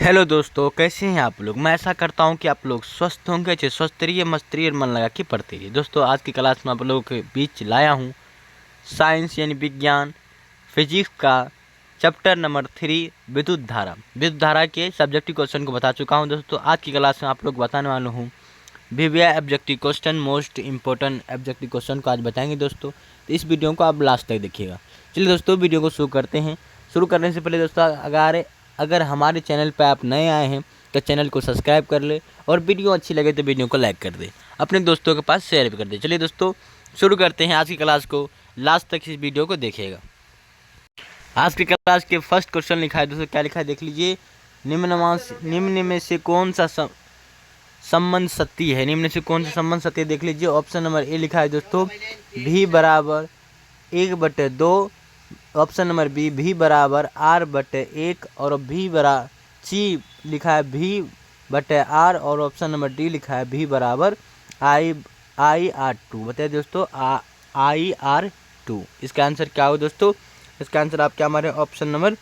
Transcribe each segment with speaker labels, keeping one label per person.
Speaker 1: Hello दोस्तों, कैसे हैं आप लोग। मैं ऐसा करता हूं कि आप लोग स्वस्थ होंगे, अच्छे स्वस्थ रहिए, मस्त रहिए, मन लगा के पढ़ते रहिए। दोस्तों, आज की क्लास में आप लोगों के बीच लाया हूं साइंस यानी विज्ञान फिजिक्स का चैप्टर नंबर 3 विद्युत धारा के सब्जेक्टिव क्वेश्चन को बता चुका हूं। दोस्तों, आज की क्लास में आप लोग बताने वाला हूँ VBI objective question, most important objective question को आज बताएंगे दोस्तों। तो इस वीडियो को आप लास्ट तक देखिएगा। चलिए दोस्तों, वीडियो को शुरू करते हैं। शुरू करने से पहले दोस्तों, अगर हमारे चैनल पर आप नए आए हैं तो चैनल को सब्सक्राइब कर ले, और वीडियो अच्छी लगे तो वीडियो को लाइक कर दे, अपने दोस्तों के पास शेयर भी कर दे। चलिए दोस्तों, शुरू करते हैं आज की क्लास को। लास्ट तक इस वीडियो को देखिएगा। आज की क्लास के फर्स्ट क्वेश्चन लिखा है दोस्तों, क्या लिखा है देख लीजिए। निम्न में से कौन सा संबंध सत्य है। निम्न से कौन सा संबंध सत्य है देख लीजिए। ऑप्शन नंबर ए लिखा है दोस्तों V बराबर 1/2। ऑप्शन नंबर बी V बराबर R/1, और सी लिखा है V/R, और ऑप्शन नंबर डी लिखा है V बराबर I/R2। बताइए दोस्तों, I/R2 इसका आंसर क्या होगा दोस्तों। इसका आंसर आप क्या हमारे ऑप्शन नंबर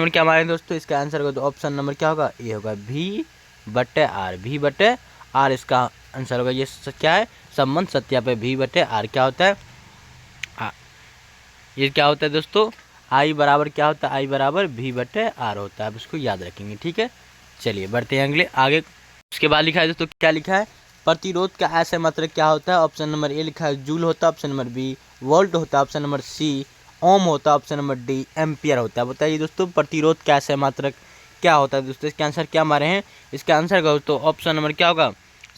Speaker 1: क्या हमारे दोस्तों। इसका आंसर होगा तो ऑप्शन नंबर क्या होगा, ये होगा V/R इसका आंसर होगा। ये क्या है, संबंध सत्य। यहाँ पे V/R क्या होता है, ये क्या होता है दोस्तों, I बराबर क्या होता है, I बराबर V/R होता है। आप इसको याद रखेंगे, ठीक है। चलिए बढ़ते हैं आगे। उसके बाद लिखा है दोस्तों, क्या लिखा है, प्रतिरोध का ऐसा मात्रक क्या होता है। ऑप्शन नंबर ए लिखा है जूल होता है, ऑप्शन नंबर बी वोल्ट होता है, ऑप्शन नंबर सी ओम होता है, ऑप्शन नंबर डी एम्पियर होता है। बताइए दोस्तों, प्रतिरोध का ऐसा मात्रक क्या होता है दोस्तों। इसके आंसर क्या हमारे हैं, इसका आंसर दोस्तों ऑप्शन नंबर क्या होगा,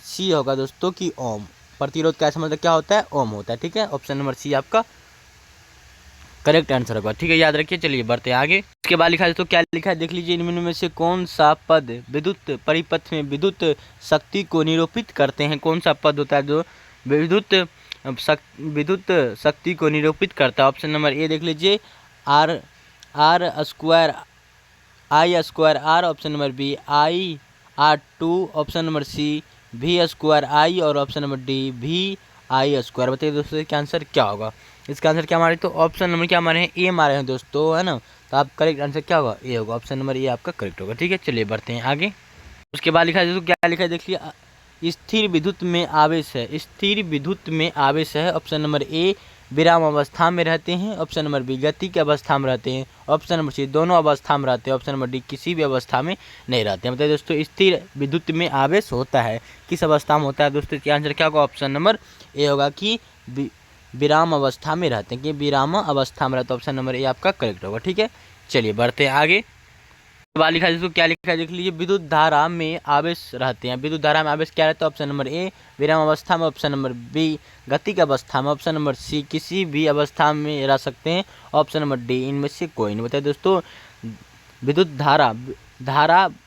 Speaker 1: सी होगा दोस्तों की ओम। प्रतिरोध का ऐसा मात्रक क्या होता है, ओम होता है, ठीक है। ऑप्शन नंबर सी आपका करेक्ट आंसर होगा, ठीक है, याद रखिए। चलिए बढ़ते हैं आगे। उसके बाद लिखा है तो क्या लिखा है देख लीजिए। इनमें में से कौन सा पद विद्युत परिपथ में विद्युत शक्ति को निरूपित करते हैं। कौन सा पद होता है जो विद्युत शक्ति को निरूपित करता है। ऑप्शन नंबर ए देख लीजिए, R square I/R, option number B I/R2, option number C V²I, और ऑप्शन नंबर डी VI²। बताइए दोस्तों, इसका आंसर क्या होगा। इसका आंसर क्या हमारे, तो ऑप्शन नंबर क्या हमारे हैं, ए हमारे हैं दोस्तों, है ना। तो आप करेक्ट आंसर क्या होगा, ए होगा। ऑप्शन नंबर ए आपका करेक्ट होगा, ठीक है। चलिए बढ़ते हैं आगे। उसके बाद लिखा है दोस्तों, क्या लिखा है देखिए, स्थिर विद्युत में आवेश है। स्थिर विद्युत में आवेश है। ऑप्शन नंबर ए विराम अवस्था में रहते हैं, ऑप्शन नंबर बी गति की अवस्था में रहते हैं, ऑप्शन नंबर सी दोनों अवस्था में रहते हैं, ऑप्शन नंबर डी किसी भी अवस्था में नहीं रहते हैं। बताइए दोस्तों, स्थिर विद्युत में आवेश होता है, किस अवस्था में होता है दोस्तों। इसका आंसर क्या होगा, ऑप्शन नंबर ए होगा कि विराम अवस्था में रहते हैं, कि विराम अवस्था में रहते हैं। ऑप्शन नंबर ए आपका करेक्ट होगा, ठीक है। चलिए बढ़ते हैं आगे। बाद लिखा है दोस्तों, क्या लिखा है देख लीजिए। विद्युत धारा में आवेश रहते हैं। विद्युत धारा में आवेश क्या रहता है। ऑप्शन नंबर ए विराम अवस्था में, ऑप्शन नंबर बी गति की अवस्था में, ऑप्शन नंबर सी किसी भी अवस्था में रह सकते हैं, ऑप्शन नंबर डी इनमें से कोई नहीं। बताइए दोस्तों, विद्युत धारा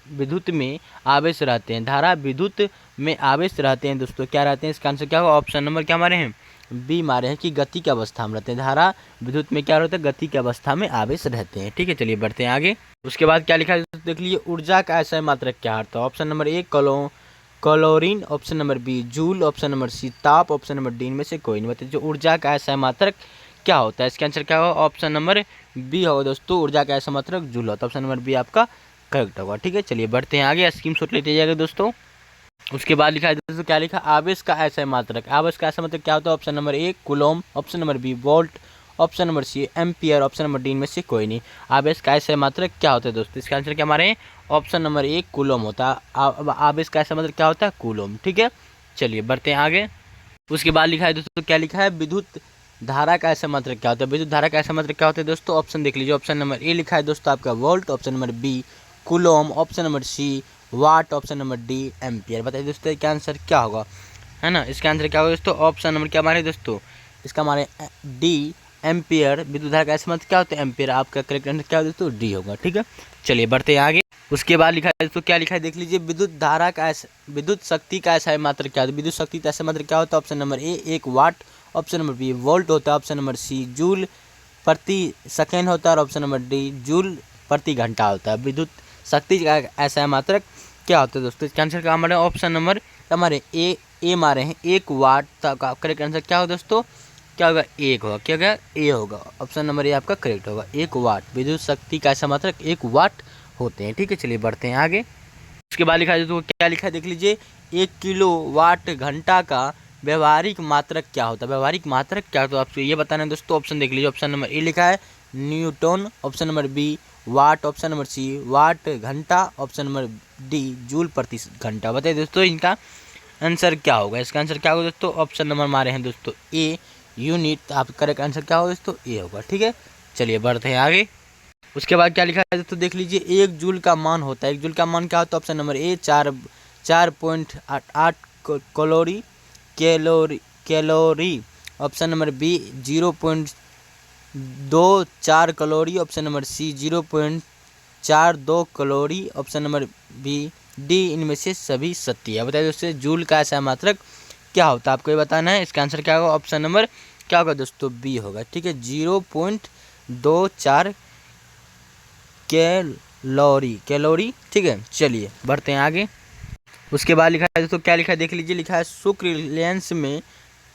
Speaker 1: विद्युत में आवेश रहते हैं। धारा विद्युत में आवेश रहते हैं दोस्तों, क्या रहते हैं। इसका आंसर क्या होगा, ऑप्शन नंबर क्या हमारे हैं, बी मारे हैं कि गति की अवस्था में रहते हैं। धारा विद्युत में क्या रहता है, गति की अवस्था में आवेश रहते हैं, ठीक है। चलिए बढ़ते हैं आगे। उसके बाद क्या लिखा है देख लीजिए। ऊर्जा का ऐसा मात्रक क्या होता है। ऑप्शन नंबर ए कैलोरीन, option number B joule, option number C ताप, ऑप्शन नंबर डी इनमें से कोई नहीं। बताइए जो ऊर्जा का ऐसा मात्रक क्या होता है। इसका आंसर क्या होगा, ऑप्शन नंबर बी होगा दोस्तों, ऊर्जा का ऐसा मात्रक जूल होता है। ऑप्शन नंबर बी आपका करेक्ट होगा, ठीक है। चलिए बढ़ते हैं आगे। स्क्रीनशॉट लेते जाएगा दोस्तों। उसके बाद लिखा है दोस्तों, क्या लिखा, आवेश का ऐसा मात्रक। आवेश का ऐसा मात्रक क्या होता है। Option number A coulomb, option number B volt, option number C ampere, option number D इनमें से कोई नहीं। आवेश का ऐसा मात्रक क्या होता है दोस्तों। इसका आंसर क्या हमारे ऑप्शन नंबर ए कूलॉम होता है। आवेश का ऐसा मात्रक क्या होता है, कूलॉम, ठीक है। चलिए बढ़ते हैं आगे। उसके बाद लिखा है दोस्तों, क्या लिखा है, विद्युत धारा का ऐसा मात्रक क्या होता है। विद्युत धारा का ऐसा मात्रक क्या होता है दोस्तों। ऑप्शन देख लीजिए। ऑप्शन नंबर ए लिखा है दोस्तों आपका volt, option number B coulomb, option number C watt, option number D ampere. बताइए दोस्तों, इसका आंसर क्या होगा, है ना। इसका आंसर क्या होगा दोस्तों, ऑप्शन नंबर क्या हमारे दोस्तों, इसका हमारे डी एम्पियर। विद्युत धारा का ऐसा मात्रक क्या होता है, एम्पियर। आपका करेक्ट आंसर क्या होगा दोस्तों, डी होगा, ठीक है। चलिए बढ़ते हैं आगे। उसके बाद लिखा है दोस्तों, क्या लिखा है देख लीजिए। विद्युत शक्ति का ऐसा मात्रक क्या होता है। विद्युत शक्ति का ऐसा मात्रक क्या होता है। Option number A 1 watt, option number B volt होता है, ऑप्शन नंबर सी जूल प्रति सेकेंड होता है, और ऑप्शन नंबर डी जूल प्रति घंटा होता है। विद्युत शक्ति का ऐसा मात्रक क्या होता है दोस्तों। इसका आंसर क्या हमारे ऑप्शन नंबर हमारे ए मारे हैं 1 वाट का करेक्ट आंसर क्या होगा दोस्तों, क्या होगा, 1 होगा, क्या होगा, ए होगा। ऑप्शन नंबर ए आपका करेक्ट होगा, 1 वाट। विद्युत शक्ति का ऐसा मात्रक 1 वाट होते हैं। ठीक है, चलिए बढ़ते हैं आगे। उसके बाद लिखा है, तो क्या लिखा है देख लीजिए, 1 किलोवाट घंटा का व्यवहारिक मात्रक क्या होता है। व्यवहारिक मात्रक क्या होता है आपको ये बताना है दोस्तों। ऑप्शन देख लीजिए, ऑप्शन नंबर ए लिखा है न्यूटन, ऑप्शन नंबर बी वाट, ऑप्शन नंबर सी वाट घंटा, ऑप्शन नंबर डी जूल प्रति घंटा। बताइए दोस्तों इनका आंसर क्या होगा। इसका आंसर क्या होगा दोस्तों, ऑप्शन नंबर हमारे हैं दोस्तों ए यूनिट। आप करेक्ट आंसर क्या होगा दोस्तों, ए होगा। ठीक है, चलिए बढ़ते हैं आगे। उसके बाद क्या लिखा है दोस्तों देख लीजिए, 1 जूल का मान होता है। 1 जूल का मान क्या होता है, option number A 4.8 calorie calorie calorie, option number B 0.24 calorie, option number C 0.42 calorie, option number B D इनमें से सभी सत्य है। बताइए दोस्तों जूल का ऐसा मात्रक क्या होता है, आपको ये बताना है। इसका आंसर क्या होगा, ऑप्शन नंबर क्या होगा दोस्तों, बी होगा। ठीक है, 0.24 कैलोरी। ठीक है, चलिए बढ़ते हैं आगे। उसके बाद लिखा है दोस्तों, क्या लिखा है देख लीजिए, लिखा है शुक्र लेंस में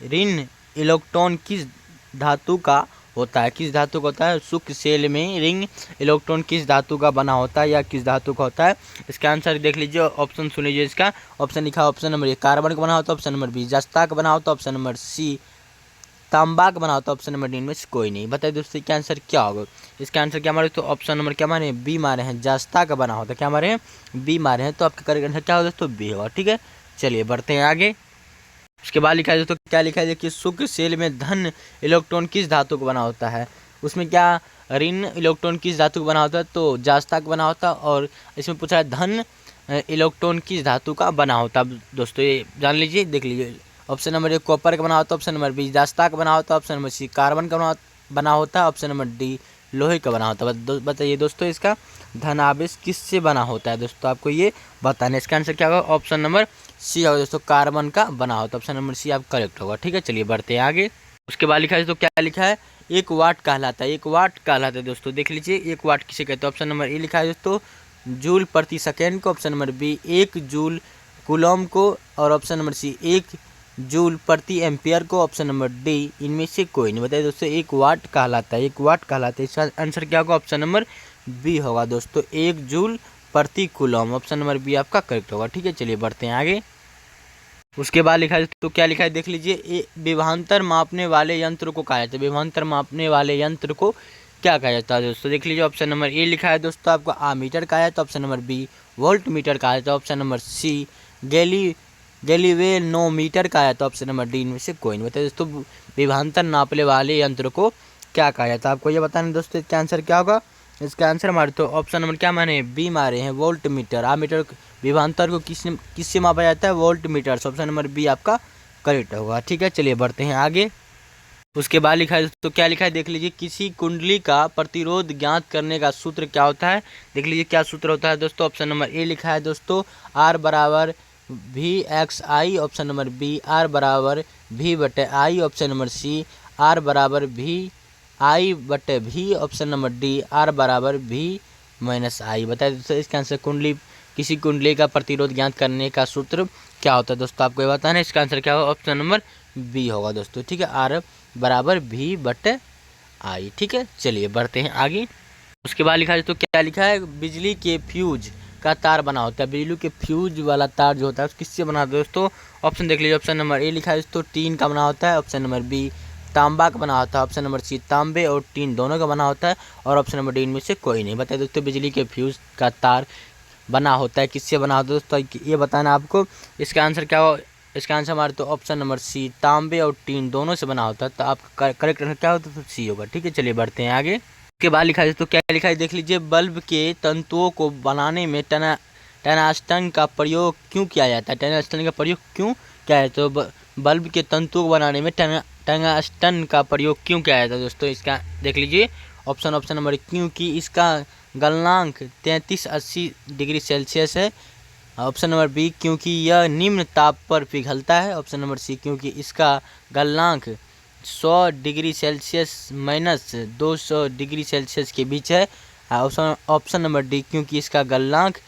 Speaker 1: ऋण इलेक्ट्रॉन किस धातु का होता है। किस धातु का होता है, शुक्र सेल में रिंग इलेक्ट्रॉन किस धातु का बना होता है या किस धातु का होता है। इसका आंसर देख लीजिए, ऑप्शन सुन लीजिए। इसका ऑप्शन लिखा है, ऑप्शन नंबर ए कार्बन का बना होता है, ऑप्शन नंबर बी जस्ता का बना होता है, ऑप्शन नंबर सी तांबा का बना होता है, ऑप्शन नंबर डी इनमें से कोई नहीं। बताइए दोस्तों क्या आंसर क्या होगा। इसका आंसर क्या मारे तो ऑप्शन नंबर क्या मारे, बी मारे हैं, जस्ता का बना होता है। क्या मारे हैं, बी मारे हैं। तो आपका करेक्ट आंसर क्या होगा दोस्तों, बी होगा। ठीक है, चलिए बढ़ते हैं आगे। उसके बाद लिखा है दोस्तों, क्या लिखा है देखिए, शुक्र सेल में धन इलेक्ट्रॉन किस धातु का बना होता है। उसमें क्या ऋण इलेक्ट्रॉन किस धातु का बना होता है, तो जस्ता का बना होता है। और इसमें पूछा है धन इलेक्ट्रॉन किस धातु का बना होता है। दोस्तों ये जान लीजिए, देख लीजिए। ऑप्शन नंबर ए कॉपर का बना होता है, ऑप्शन नंबर बी जस्ता का बना होता है, ऑप्शन नंबर सी कार्बन का बना होता है, ऑप्शन नंबर डी लोहे का बना होता है। बताइए दोस्तों इसका धन आवेश किससे बना होता है दोस्तों, आपको ये बताना है। इसका आंसर क्या होगा, ऑप्शन नंबर सी होगा दोस्तों, कार्बन का बना होता है। ऑप्शन नंबर सी आप करेक्ट होगा। ठीक है, चलिए बढ़ते हैं आगे। उसके बाद लिखा है तो क्या लिखा है, 1 वाट कहलाता है। 1 वाट कहलाता है दोस्तों, देख लीजिए 1 वाट किसे कहते हैं। ऑप्शन नंबर ए लिखा है दोस्तों जूल प्रति सेकेंड को, option number B 1 joule coulomb को, और ऑप्शन नंबर सी 1 जूल प्रति एम्पियर को, ऑप्शन नंबर डी इनमें से कोई नहीं। बताइए दोस्तों 1 वाट कहलाता है। 1 वाट कहलाता है, इसका आंसर क्या होगा, ऑप्शन नंबर बी होगा दोस्तों, 1 जूल प्रति कूलम। ऑप्शन नंबर बी आपका करेक्ट होगा। ठीक है, चलिए बढ़ते हैं आगे। उसके बाद लिखा है तो क्या लिखा है देख लीजिए, विभवांतर मापने वाले यंत्र को कहा जाता है। विभवांतर मापने वाले यंत्र को क्या कहा जाता है दोस्तों, देख लीजिए। ऑप्शन नंबर ए लिखा है दोस्तों आपको आमीटर कहा जाता है, option number B voltmeter कहा जाता है, ऑप्शन नंबर सी गैलीवेनोमीटर कहा जाता है, ऑप्शन नंबर डी इनमें से कोई नहीं। बताइए दोस्तों विभवांतर नापने वाले यंत्र को क्या कहा जाता है, आपको ये बताना दोस्तों। इसका आंसर क्या होगा, इसका आंसर हमारे तो ऑप्शन नंबर क्या माने, बी मारे हैं, वोल्ट मीटर। आमीटर विभवांतर को किससे मापा जाता है, voltmeter. Option number B आपका करेक्ट होगा। ठीक है, चलिए बढ़ते हैं आगे। उसके बाद लिखा है तो क्या लिखा है देख लीजिए, किसी कुंडली का प्रतिरोध ज्ञात करने का सूत्र क्या होता है। देख लीजिए क्या सूत्र होता है दोस्तों। ऑप्शन नंबर ए लिखा है दोस्तों आर बराबर V x I, option number B R बराबर वी बटे I, option number C R बराबर वी आई बटे V, option number D R बराबर वी माइनस आई। बताइए दोस्तों इसका आंसर किसी कुंडली का प्रतिरोध ज्ञात करने का सूत्र क्या होता है दोस्तों, आपको ये बताना है। इसका आंसर क्या होगा, ऑप्शन नंबर बी होगा दोस्तों। ठीक है, आर बराबर वी बटे आई। ठीक है, चलिए बढ़ते हैं आगे। उसके बाद लिखा है तो क्या लिखा है, बिजली के फ्यूज का तार बना होता है। बिजली के फ्यूज वाला तार जो होता है किससे बना होता है दोस्तों। ऑप्शन देख लीजिए, ऑप्शन नंबर ए लिखा है दोस्तों टीन का बना होता है, ऑप्शन नंबर बी तांबा का बना होता है, ऑप्शन नंबर सी तांबे और टीन दोनों का बना होता है, और ऑप्शन नंबर डी इनमें से कोई नहीं। बताइए दोस्तों बिजली के फ्यूज का तार बना होता है किससे बना होता है दोस्तों, ये बताना आपको। इसका आंसर क्या हो, इसका आंसर हमारे तो ऑप्शन नंबर सी तांबे और टीन दोनों से बना होता है। तो आपका करेक्ट आंसर क्या होता है, तो सी होगा। ठीक है, चलिए बढ़ते हैं आगे। उसके बाद लिखा है तो क्या लिखा है देख लीजिए, बल्ब के तंतुओं को बनाने में टंगस्टन का प्रयोग क्यों किया जाता है। टंगस्टन का प्रयोग क्यों किया है, तो बल्ब के तंतुओं को बनाने में टंगस्टन का प्रयोग क्यों किया जाता है दोस्तों। इसका देख लीजिए ऑप्शन नंबर क्योंकि इसका गलनांक 3380 डिग्री सेल्सियस है, ऑप्शन नंबर बी क्योंकि यह निम्न ताप पर पिघलता है, ऑप्शन नंबर सी क्योंकि इसका गलनांक 100 degree Celsius minus 200 degree Celsius के बीच है, ऑप्शन नंबर डी क्योंकि इसका गलनांक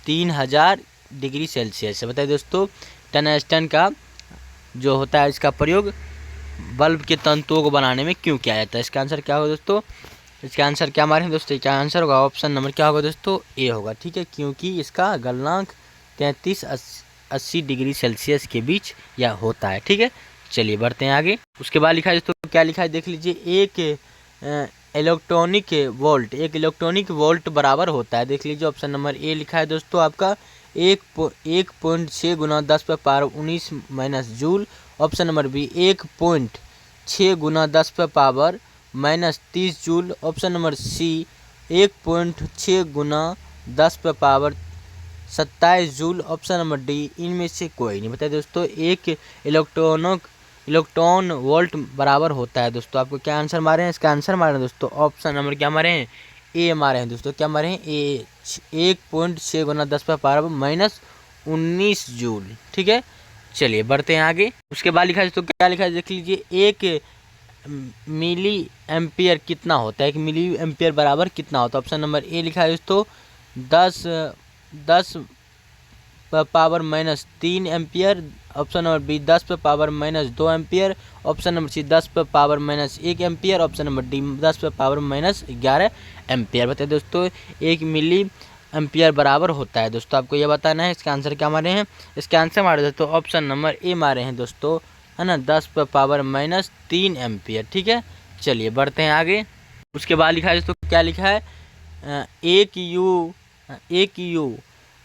Speaker 1: 3000 डिग्री सेल्सियस है। बताइए दोस्तों टंगस्टन का जो होता है इसका प्रयोग बल्ब के तंतुओं को बनाने में क्यों किया जाता है। इसका आंसर क्या होगा दोस्तों, इसका आंसर क्या मारे हैं दोस्तों, इसका आंसर होगा ऑप्शन नंबर क्या होगा दोस्तों, ए होगा। ठीक है, क्योंकि इसका गलनांक 33-80 डिग्री सेल्सियस के बीच या होता है। ठीक है, चलिए बढ़ते हैं आगे। उसके बाद लिखा है दोस्तों, क्या लिखा है देख लीजिए, एक इलेक्ट्रॉनिक वोल्ट बराबर होता है। देख लीजिए ऑप्शन नंबर ए लिखा है दोस्तों आपका 1.6 गुना 10⁻19 जूल। ऑप्शन नंबर बी 1.6 गुना 10⁻30 जूल। ऑप्शन नंबर सी 1.6 गुना 10⁻27 जूल। ऑप्शन नंबर डी इनमें से कोई नहीं। बताइए दोस्तों, एक इलेक्ट्रॉन वोल्ट बराबर होता है दोस्तों। आपको क्या आंसर मारे हैं, इसका आंसर मारे हैं दोस्तों ऑप्शन नंबर क्या मारे हैं, ए मारे हैं दोस्तों। क्या मारे हैं, ए 1.6 गुना 10⁻19 जूल। ठीक है, चलिए बढ़ते हैं आगे। उसके बाद लिखा है दोस्तों, क्या लिखा है देख लीजिए, एक मिली एम्पियर कितना होता है, एक मिली एम्पियर बराबर कितना होता है। ऑप्शन नंबर ए लिखा है दोस्तों 10⁻³ ampere. Option number B 10⁻² ampere. Option number C 10⁻1 ampere. Option number D 10⁻11 ampere. बताइए दोस्तों, एक मिली एम्पियर बराबर होता है दोस्तों, आपको ये बताना है। इसका आंसर क्या मारे हैं, इसका आंसर मारे दोस्तों ऑप्शन नंबर ए मारे हैं दोस्तों, है ना, 10⁻³ एम्पियर। ठीक है, चलिए बढ़ते हैं आगे। उसके बाद लिखा है दोस्तों, क्या लिखा है, एक यू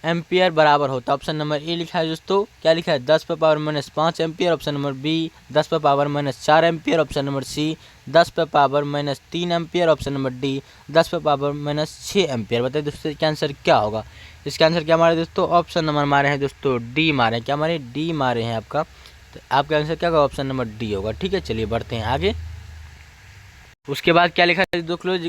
Speaker 1: एम्पियर बराबर होता है। ऑप्शन नंबर ए लिखा है दोस्तों, क्या लिखा है 10⁻5 ampere. Option number B 10⁻4 ampere. Option number C 10⁻3 ampere. Option number D 10⁻6 ampere. बताइए दोस्तों, इसका आंसर क्या होगा, इसका आंसर क्या मारे दोस्तों, ऑप्शन नंबर मारे हैं दोस्तों डी मारे हैं। क्या मारे, डी मारे हैं आपका, तो आपका आंसर क्या होगा, ऑप्शन नंबर डी होगा। ठीक है, चलिए बढ़ते हैं आगे। उसके बाद क्या लिखा है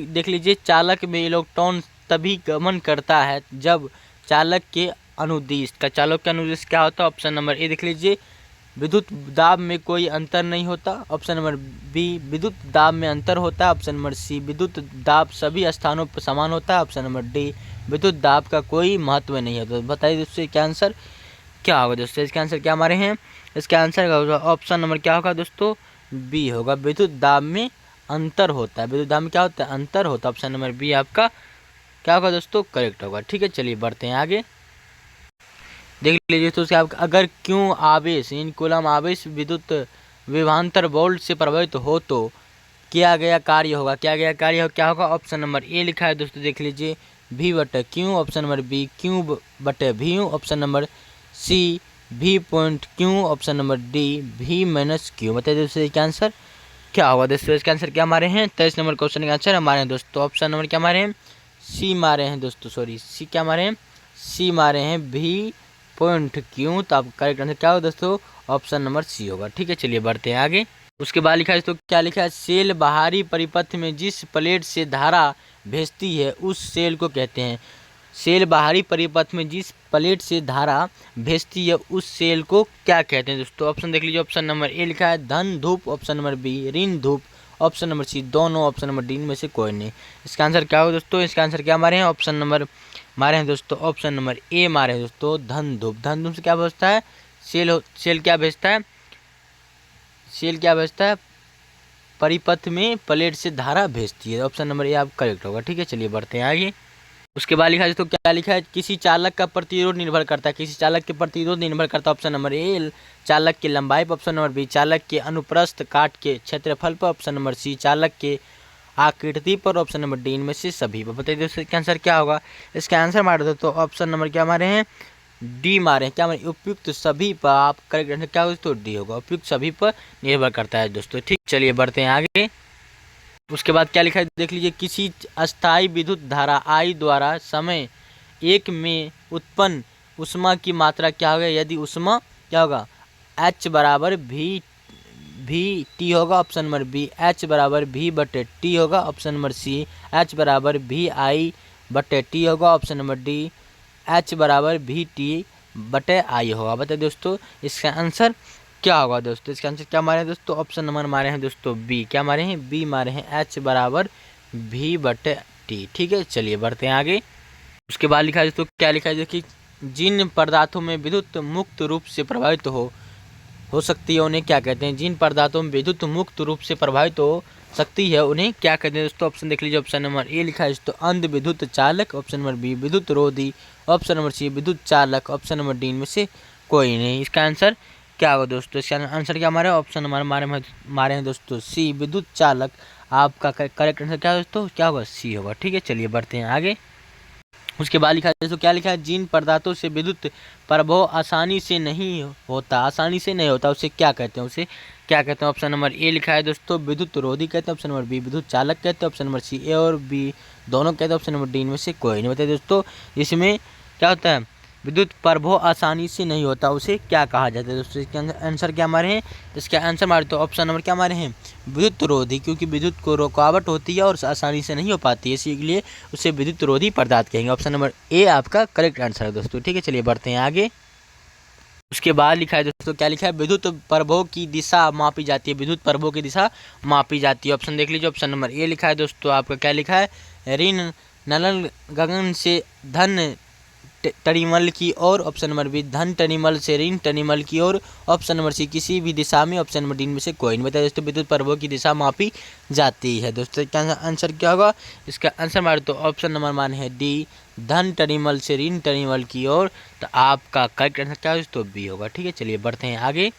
Speaker 1: देख लीजिए, चालक में इलेक्ट्रॉन तभी गमन करता है जब चालक के अनुदिश क्या होता है। ऑप्शन नंबर ए देख लीजिए, विद्युत दाब में कोई अंतर नहीं होता। ऑप्शन नंबर बी विद्युत दाब में अंतर होता है। ऑप्शन नंबर सी विद्युत दाब सभी स्थानों पर समान होता है। ऑप्शन नंबर डी विद्युत दाब का कोई महत्व नहीं होता। बताइए दोस्तों, इसका आंसर क्या होगा दोस्तों, इसका आंसर क्या हमारे हैं, इसका आंसर होगा ऑप्शन नंबर क्या होगा दोस्तों, बी होगा, विद्युत दाब में अंतर होता है। विद्युत दाब में क्या होता है, अंतर होता है। ऑप्शन नंबर बी आपका क्या होगा दोस्तों, करेक्ट होगा। ठीक है, चलिए बढ़ते हैं आगे। देख लीजिए दोस्तों, आप अगर क्यों आवेश इन कूलम आवेश विद्युत विभवांतर वोल्ट से प्रभावित हो तो किया गया कार्य होगा, क्या होगा। ऑप्शन नंबर ए लिखा है दोस्तों, देख लीजिए V/Q। Option number B Q/V। Option number C V.Q। Option number D V-Q। बताइए दोस्तों, इसका आंसर क्या होगा दोस्तों, इसका आंसर क्या हमारे हैं, 23 नंबर क्वेश्चन का आंसर हमारे हैं दोस्तों ऑप्शन नंबर क्या हमारे हैं, सी मारे हैं दोस्तों, सी क्या मारे हैं, सी मारे हैं V.Q। तो आप करेक्ट आंसर क्या होगा दोस्तों, ऑप्शन नंबर सी होगा। ठीक है, चलिए बढ़ते हैं आगे। उसके बाद लिखा है दोस्तों, क्या लिखा है, सेल बाहरी परिपथ में जिस प्लेट से धारा भेजती है उस सेल को कहते हैं। सेल बाहरी परिपथ में जिस प्लेट से धारा भेजती है उस सेल को क्या कहते हैं दोस्तों। ऑप्शन देख लीजिए, ऑप्शन नंबर ए लिखा है धन धूप। ऑप्शन नंबर बी ऋण धूप। ऑप्शन नंबर सी दोनों। ऑप्शन नंबर डी में से कोई नहीं। इसका आंसर क्या होगा दोस्तों, इसका आंसर क्या मारे हैं, ऑप्शन नंबर मारे हैं दोस्तों, ऑप्शन नंबर ए मारे हैं दोस्तों, धन धूप। धन धूप से क्या भेजता है, सेल क्या भेजता है, सेल क्या भेजता है, परिपथ में प्लेट से धारा भेजती है। ऑप्शन नंबर ए आप करेक्ट होगा। ठीक है, चलिए बढ़ते हैं आगे। उसके बाद लिखा है दोस्तों, क्या लिखा है, किसी चालक का प्रतिरोध निर्भर करता है, किसी चालक के प्रतिरोध निर्भर करता है। ऑप्शन नंबर ए चालक की लंबाई पर। ऑप्शन नंबर बी चालक के अनुप्रस्थ काट के क्षेत्रफल पर। ऑप्शन नंबर सी चालक के आकृति पर। ऑप्शन नंबर डी इनमें से सभी पर। बताइए दोस्तों, इसका आंसर क्या होगा, इसका आंसर मार दो तो ऑप्शन नंबर क्या मारे हैं, डी मारे हैं। क्या मारे, उपयुक्त सभी पर। आप करेक्ट आंसर क्या होगा दोस्तों, डी होगा, उपयुक्त सभी पर निर्भर करता है दोस्तों। ठीक, चलिए बढ़ते हैं आगे। उसके बाद क्या लिखा है देख लीजिए, किसी अस्थायी विद्युत धारा I द्वारा समय 1 में उत्पन्न ऊष्मा की मात्रा क्या होगा, यदि ऊष्मा क्या होगा, H बराबर V T होगा। ऑप्शन नंबर बी H बराबर V/T होगा। ऑप्शन नंबर सी H बराबर VI/T होगा। ऑप्शन नंबर डी H बराबर VT/I होगा। बताइए दोस्तों, इसका आंसर क्या होगा दोस्तों, इसका आंसर क्या मारे हैं दोस्तों, ऑप्शन नंबर मारे हैं दोस्तों बी। क्या मारे हैं, बी मारे हैं, H बराबर V/T। ठीक है, चलिए बढ़ते हैं आगे। उसके बाद लिखा है दोस्तों, क्या लिखा है कि जिन पदार्थों में विद्युत मुक्त रूप से प्रभावित हो सकती है उन्हें क्या कहते हैं। जिन पदार्थों में विद्युत मुक्त रूप से प्रभावित शक्ति है उन्हें क्या कहते हैं दोस्तों? ऑप्शन देख लीजिए। ऑप्शन नंबर ए लिखा है दोस्तों अंध विद्युत चालक, ऑप्शन नंबर बी विद्युत रोधी, ऑप्शन नंबर सी विद्युत चालक, ऑप्शन नंबर डी इनमें से कोई नहीं। इसका आंसर क्या होगा दोस्तों? इसका आंसर क्या हमारे ऑप्शन नंबर हमारे हैं दोस्तों सी विद्युत चालक। आपका करेक्ट आंसर क्या दोस्तों? क्या होगा? सी होगा। ठीक है, चलिए बढ़ते हैं आगे। उसके बाद लिखा है दोस्तों, क्या लिखा है? जिन पदार्थों से विद्युत प्रभाव आसानी से नहीं होता उसे क्या कहते हैं? उसे क्या कहते हैं? ऑप्शन नंबर ए लिखा है दोस्तों विद्युत रोधी कहते हैं, ऑप्शन नंबर बी विद्युत चालक कहते हैं, ऑप्शन नंबर सी ए और बी दोनों कहते हैं, ऑप्शन नंबर डी इनमें से कोई नहीं। बताइए दोस्तों इसमें क्या होता है? विद्युत प्रभाव आसानी से नहीं होता उसे क्या कहा जाता है दोस्तों? इसके आंसर क्या हमारे हैं? इसके आंसर हमारे तो ऑप्शन नंबर क्या हमारे हैं? विद्युत रोधी, क्योंकि विद्युत को रुकावट होती है और आसानी से नहीं हो पाती है, इसीलिए उसे विद्युत रोधी पदार्थ कहेंगे। ऑप्शन नंबर ए आपका करेक्ट आंसर है दोस्तों। ठीक है, चलिए बढ़ते हैं आगे। उसके बाद लिखा है दोस्तों, क्या लिखा है? विद्युत प्रभाव की दिशा मापी जाती है, विद्युत प्रभाव की दिशा मापी जाती है। ऑप्शन देख लीजिए। ऑप्शन नंबर ए लिखा है दोस्तों आपका क्या लिखा है? ऋण नलन गगन से धन टर्मिनल की ओर, ऑप्शन नंबर बी धन टर्मिनल से ऋण टर्मिनल की ओर, ऑप्शन नंबर सी किसी भी दिशा में, ऑप्शन नंबर डी इनमें से कोई नहीं। बताइए दोस्तों विद्युत प्रभाव की दिशा मापी जाती है दोस्तों, क्या आंसर क्या होगा? इसका आंसर हमारे तो ऑप्शन नंबर मान है डी धन टर्मिनल से ऋण टर्मिनल की ओर। तो आपका करेक्ट आंसर क्या है दोस्तों? बी होगा। ठीक है, चलिए बढ़ते हैं आगे।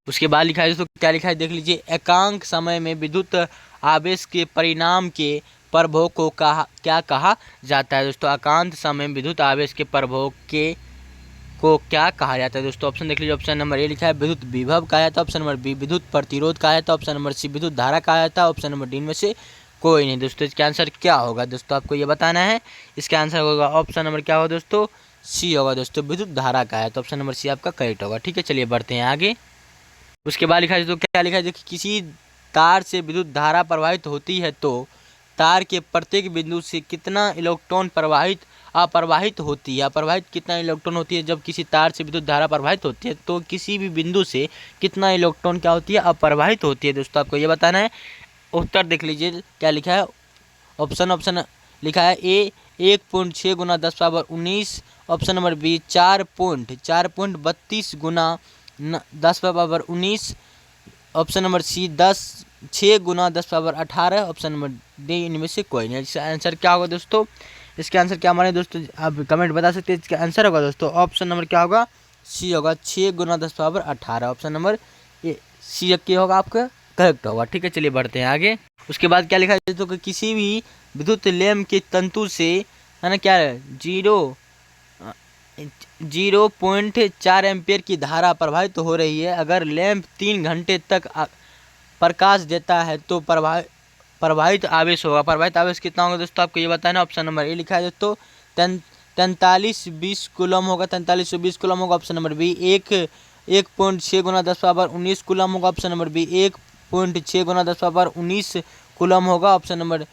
Speaker 1: उसके बाद लिखा है दोस्तों, क्या लिखा है? देख लीजिए। एकांक समय में विद्युत आवेश के परिणाम के प्रभाव को क्या कहा जाता है दोस्तों? एकांत समय में विद्युत आवेश के प्रभाव को क्या कहा जाता है दोस्तों? ऑप्शन देख लीजिए। ऑप्शन नंबर ए लिखा है विद्युत विभव कहा जाता है, ऑप्शन नंबर बी विद्युत प्रतिरोध कहा जाता है, ऑप्शन नंबर सी विद्युत धारा कहा जाता है, ऑप्शन नंबर डी में से कोई नहीं दोस्तों। इसका आंसर क्या होगा दोस्तों? आपको ये बताना है। इसका आंसर होगा ऑप्शन नंबर क्या होगा दोस्तों? सी होगा दोस्तों, विद्युत धारा का है। तो ऑप्शन नंबर सी आपका करेक्ट होगा। ठीक है, चलिए बढ़ते हैं आगे। उसके बाद लिखा है तो क्या लिखा है? देखिए किसी तार से विद्युत धारा प्रवाहित होती है तो तार के प्रत्येक बिंदु से कितना इलेक्ट्रॉन अप्रवाहित होती है। अप्रवाहित कितना इलेक्ट्रॉन होती है? जब किसी तार से विद्युत धारा प्रवाहित होती है तो किसी भी बिंदु से कितना इलेक्ट्रॉन क्या होती है? अप्रवाहित होती है दोस्तों, आपको ये बताना है। उत्तर देख लीजिए क्या लिखा है। ऑप्शन लिखा है ए 1.6 गुना 10⁻19, ऑप्शन नंबर बी 4.32 गुना 10⁻19, ऑप्शन नंबर सी 6 गुना 10⁻18, ऑप्शन नंबर डी इनमें से कोई नहीं। इसका आंसर क्या होगा दोस्तों? इसके आंसर क्या हमारे दोस्तों आप कमेंट बता सकते हैं। इसका आंसर होगा दोस्तों ऑप्शन नंबर क्या होगा? सी होगा 6 गुना 10⁻18, ऑप्शन नंबर ए सी क्या होगा आपका करेक्ट होगा। ठीक है, चलिए बढ़ते हैं आगे। उसके बाद क्या लिखा है दोस्तों कि किसी भी विद्युत लैंप के तंतु से है ना क्या है 0.4 एम्पियर की धारा प्रवाहित हो रही है। अगर लैंप 3 घंटे तक प्रकाश देता है तो प्रवाहित आवेश होगा। प्रवाहित आवेश कितना होगा दोस्तों? आपको ये बताना। ऑप्शन नंबर ए लिखा है दोस्तों 4320 कूलम होगा, 4320 कूलम होगा। ऑप्शन नंबर बी 1.6 गुना 10⁻19 कूलम होगा, ऑप्शन नंबर बी 1.6 गुना 10⁻19 कूलम होगा, ऑप्शन नंबर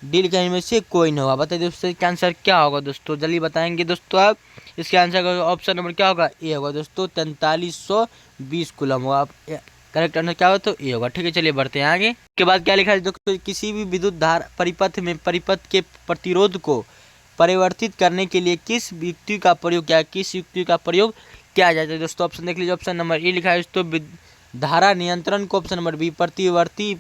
Speaker 1: डी लिखा इनमें से कोई नहीं होगा। बताइए दोस्तों इसका आंसर क्या होगा दोस्तों? जल्दी बताएंगे दोस्तों आप। इसका आंसर ऑप्शन नंबर क्या होगा? ए होगा दोस्तों 4320 कूलम होगा। करेक्ट आंसर क्या होगा? तो ए होगा। ठीक है, चलिए बढ़ते हैं आगे। उसके बाद क्या लिखा है दोस्तों? किसी भी विद्युत धारा परिपथ के प्रतिरोध को परिवर्तित करने के लिए किस युक्ति का प्रयोग किया जाता है दोस्तों? ऑप्शन देख लीजिए। ऑप्शन नंबर ए लिखा है दोस्तों धारा नियंत्रण को, ऑप्शन नंबर बी प्रतिवर्ती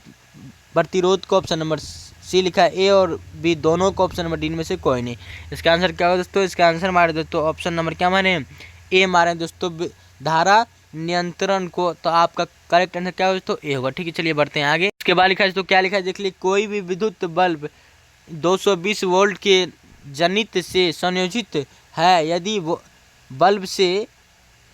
Speaker 1: प्रतिरोध को, ऑप्शन नंबर सी लिखा है ए और बी दोनों को, ऑप्शन नंबर डी में से कोई नहीं। इसका आंसर क्या होगा दोस्तों? इसका आंसर मारे दोस्तों ऑप्शन नंबर क्या मारे? ए मारे दोस्तों धारा नियंत्रण को। तो आपका करेक्ट आंसर क्या होगा दोस्तों? ए होगा। ठीक है, चलिए बढ़ते हैं आगे। उसके बाद लिखा है दोस्तों क्या लिखा है देख लीजिए। कोई भी विद्युत बल्ब 220 वोल्ट के जनित से संयोजित है, यदि वो बल्ब से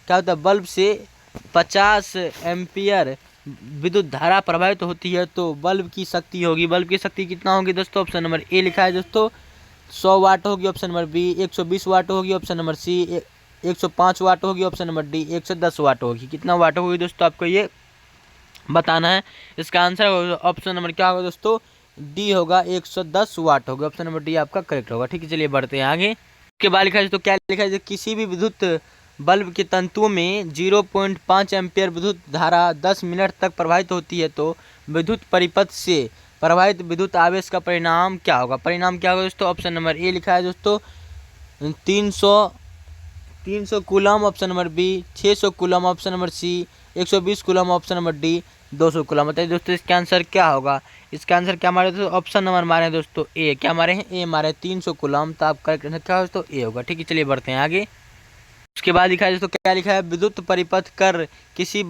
Speaker 1: क्या होता है? बल्ब से 50 एम्पियर विद्युत धारा प्रवाहित होती है तो बल्ब की शक्ति होगी। बल्ब की शक्ति कितना होगी दोस्तों? ऑप्शन नंबर ए लिखा है दोस्तों 100 वाट होगी, ऑप्शन नंबर बी 120 वाट होगी, ऑप्शन नंबर सी 105 वाट होगी, ऑप्शन नंबर डी 110 वाट होगी। कितना वाट होगी दोस्तों आपको ये बताना है। इसका आंसर ऑप्शन नंबर क्या होगा दोस्तों? डी होगा 110 वाट होगा। ऑप्शन नंबर डी आपका करेक्ट होगा। ठीक है, चलिए बढ़ते हैं आगे। उसके बाद लिखा है तो क्या लिखा है? किसी भी विद्युत बल्ब के तंतुओं में 0.5 एम्पियर विद्युत धारा 10 मिनट तक प्रवाहित होती है तो विद्युत परिपथ से प्रवाहित विद्युत आवेश का परिणाम क्या होगा? परिणाम क्या होगा दोस्तों? ऑप्शन नंबर ए लिखा है दोस्तों 300 coulomb, option number B 600 coulomb, option number C 120 coulomb, option number D 200 coulomb. बताइए दोस्तों इसका आंसर क्या होगा। इसका आंसर क्या मारे दोस्तों, ऑप्शन नंबर मारे हैं दोस्तों ए। क्या मारे हैं, ए मारे 300 कूलम। तो आपका करेक्ट आंसर क्या होगा दोस्तों, ए होगा। ठीक है, चलिए बढ़ते हैं आगे। उसके बाद लिखा है दोस्तों, क्या लिखा है, विद्युत परिपथ कर किसी